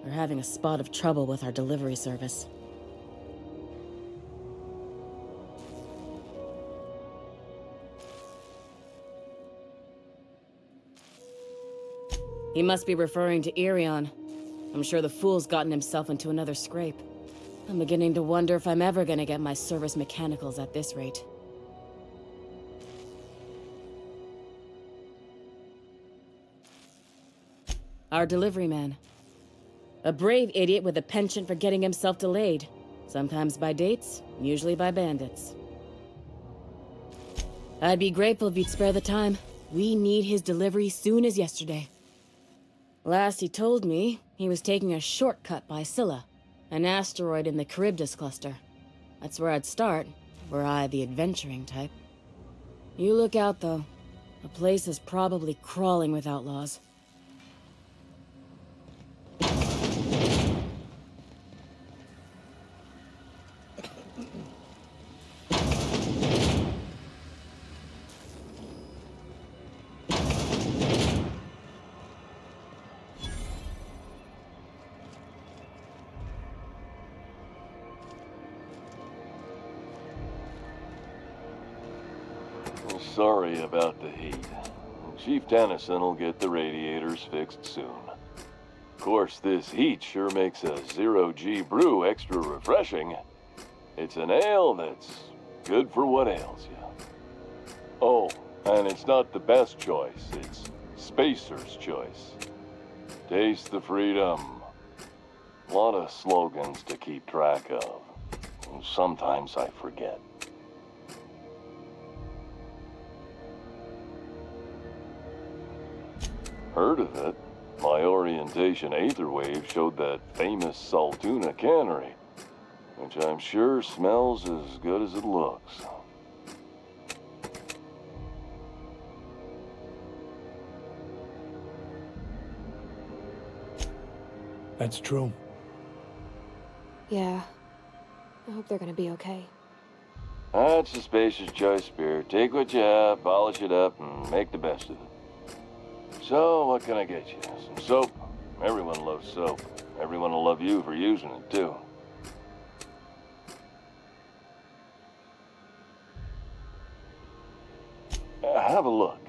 S: We're having a spot of trouble with our delivery service. He must be referring to Irion. I'm sure the fool's gotten himself into another scrape. I'm beginning to wonder if I'm ever gonna get my service mechanicals at this rate. Our delivery man. A brave idiot with a penchant for getting himself delayed. Sometimes by dates, usually by bandits. I'd be grateful if you'd spare the time. We need his delivery soon as yesterday. Last he told me, he was taking a shortcut by Scylla, an asteroid in the Charybdis cluster. That's where I'd start, were I the adventuring type. You look out, though. The place is probably crawling with outlaws.
U: Sorry about the heat. Chief Tennyson will get the radiators fixed soon. Of course, this heat sure makes a zero-G brew extra refreshing. It's an ale that's good for what ails you. Oh, and it's not the best choice. It's Spacer's choice. Taste the freedom. A lot of slogans to keep track of. Sometimes I forget. Heard of it? My orientation aetherwave showed that famous Saltuna cannery, which I'm sure smells as good as it looks.
O: That's true.
I: Yeah. I hope they're gonna be okay.
U: That's a spacer's choice, Spirit. Take what you have, polish it up, and make the best of it. So, what can I get you? Some soap? Everyone loves soap. Everyone will love you for using it, too. Have a look.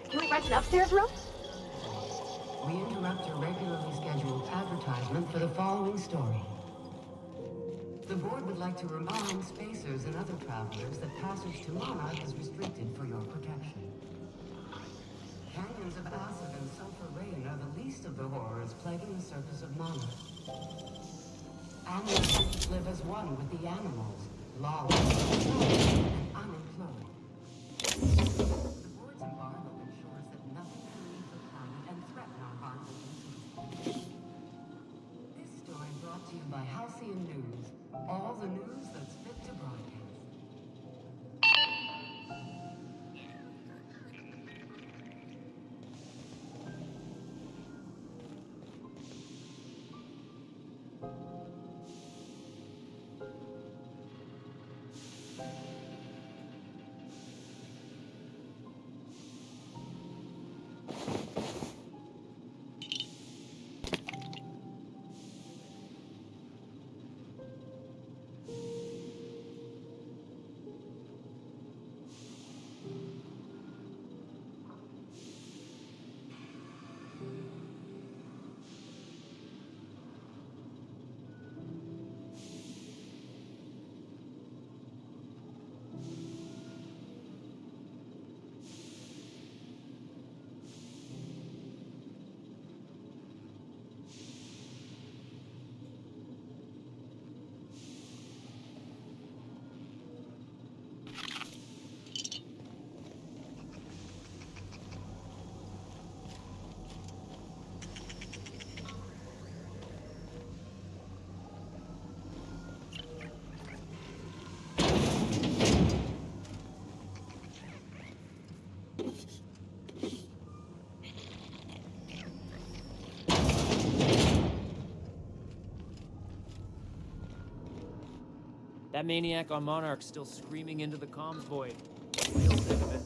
A: Can we rent an upstairs room?
F: We interrupt your regularly scheduled advertisement for the following story. The board would like to remind spacers and other travelers that passage to Monarch is restricted for your protection. Canyons of acid and sulfur rain are the least of the horrors plaguing the surface of Monarch. Animals live as one with the animals, lawless, and unemployed. The board's embargo ensures that nothing can leave the planet and threaten our harmful species. This story brought to you by Halcyon News. All the news that's fit to broadcast.
E: That maniac on Monarch's still screaming into the comms void. Real sick of it.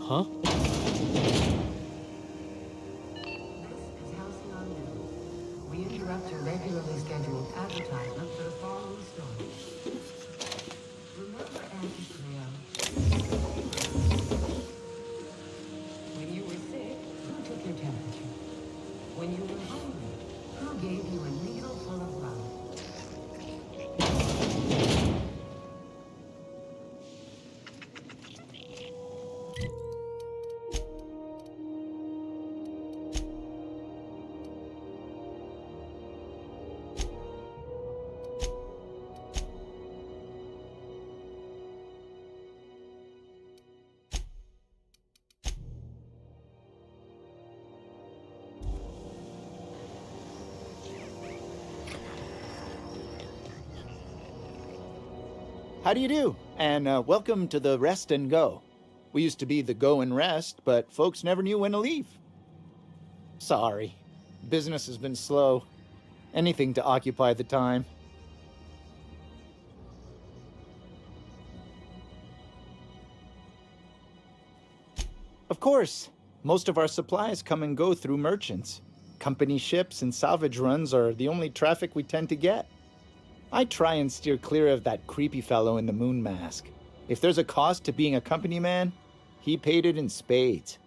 E: Huh?
F: This is Halcyon News. We interrupt your regularly scheduled advertisement for the following story. Remember Auntie Cleo? When you were 6,
R: How do you do? And welcome to the Rest and Go. We used to be the Go and Rest, but folks never knew when to leave. Sorry. Business has been slow. Anything to occupy the time. Of course. Most of our supplies come and go through merchants. Company ships and salvage runs are the only traffic we tend to get. I try and steer clear of that creepy fellow in the moon mask. If there's a cost to being a company man, he paid it in spades.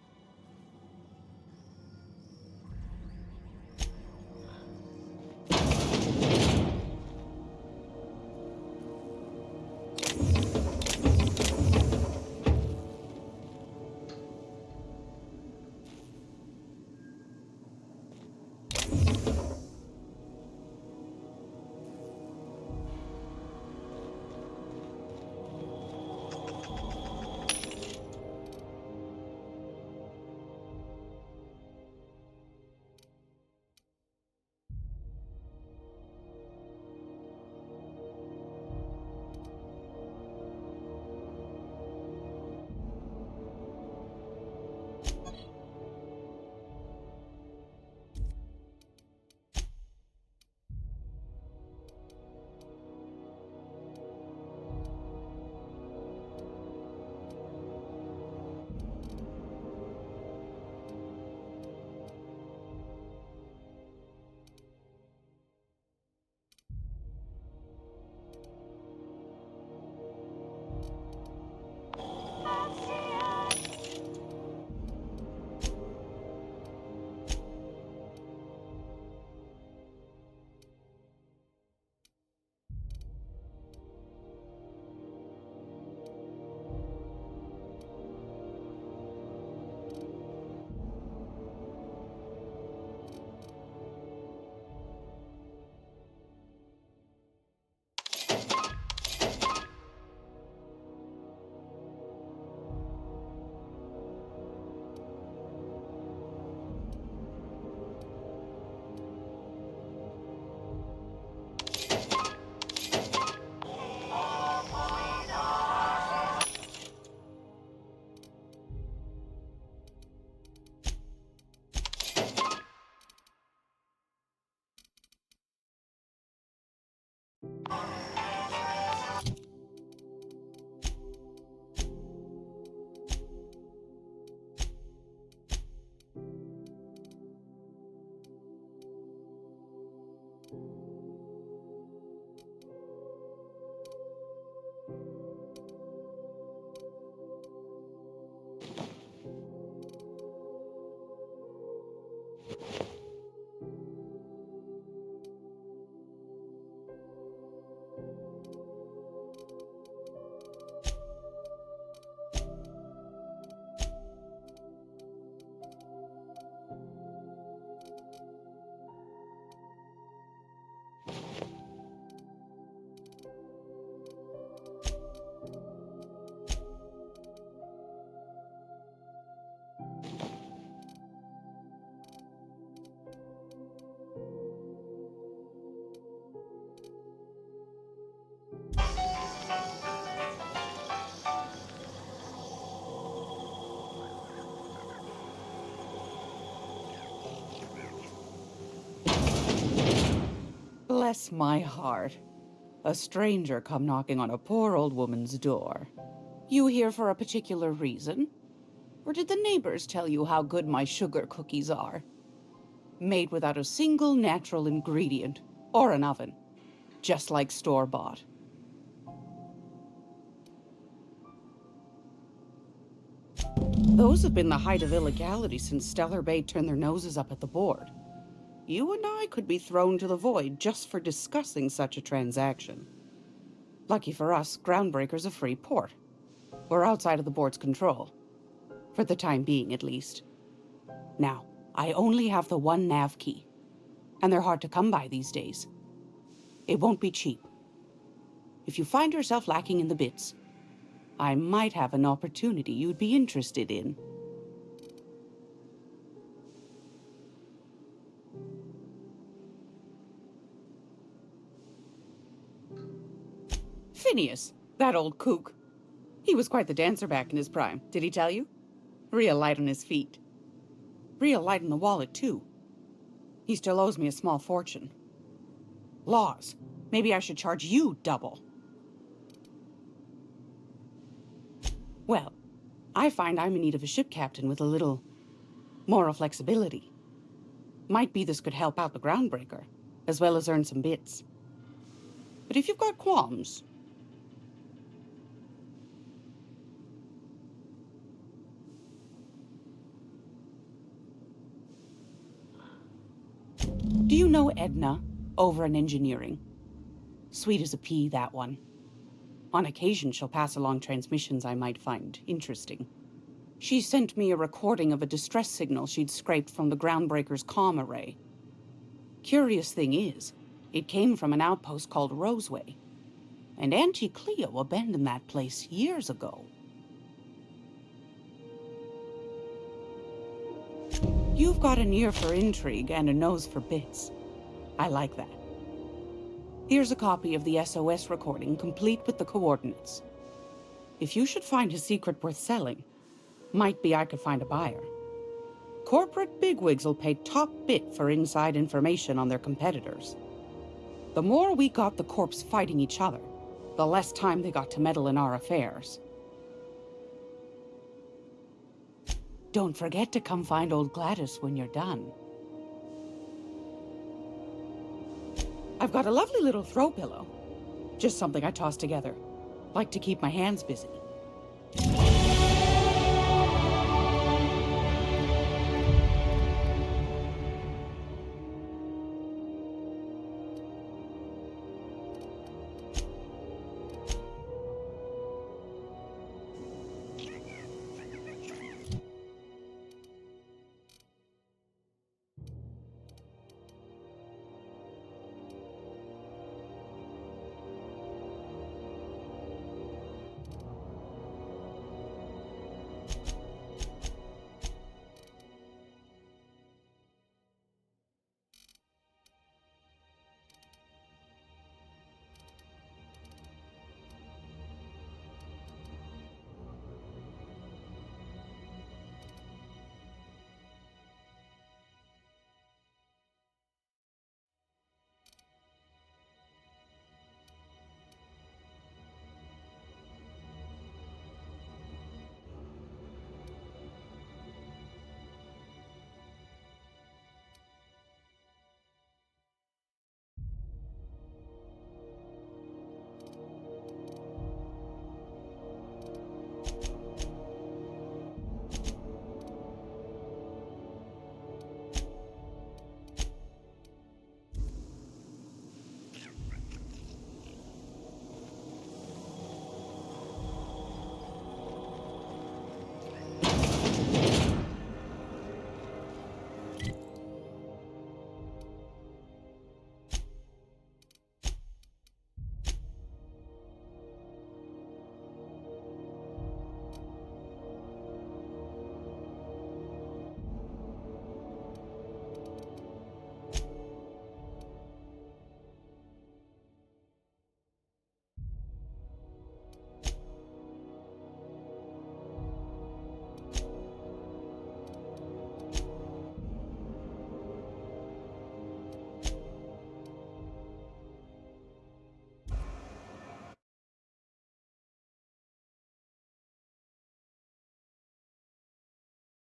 D: Bless my heart. A stranger come knocking on a poor old woman's door. You here for a particular reason? Or did the neighbors tell you how good my sugar cookies are? Made without a single natural ingredient, or an oven. Just like store-bought. Those have been the height of illegality since Stellar Bay turned their noses up at the board. You and I could be thrown to the void just for discussing such a transaction. Lucky for us, Groundbreaker's a free port. We're outside of the board's control. For the time being, at least. Now, I only have the one nav key. And they're hard to come by these days. It won't be cheap. If you find yourself lacking in the bits, I might have an opportunity you'd be interested in. Phineas, That old kook. He was quite the dancer back in his prime, did he tell you? Real light on his feet. Real light in the wallet, too. He still owes me a small fortune. Laws. Maybe I should charge you double. Well, I find I'm in need of a ship captain with a little moral flexibility. Might be this could help out the Groundbreaker, as well as earn some bits. But if you've got qualms... Do you know Edna, over in engineering? Sweet as a pea, that one. On occasion, she'll pass along transmissions I might find interesting. She sent me a recording of a distress signal she'd scraped from the Groundbreaker's comm array. Curious thing is, it came from an outpost called Roseway. And Auntie Cleo abandoned that place years ago. You've got an ear for intrigue and a nose for bits. I like that. Here's a copy of the SOS recording, complete with the coordinates. If you should find a secret worth selling, might be I could find a buyer. Corporate bigwigs will pay top bit for inside information on their competitors. The more we got the corps fighting each other, the less time they got to meddle in our affairs. Don't forget to come find old Gladys when you're done. I've got a lovely little throw pillow. Just something I toss together. Like to keep my hands busy.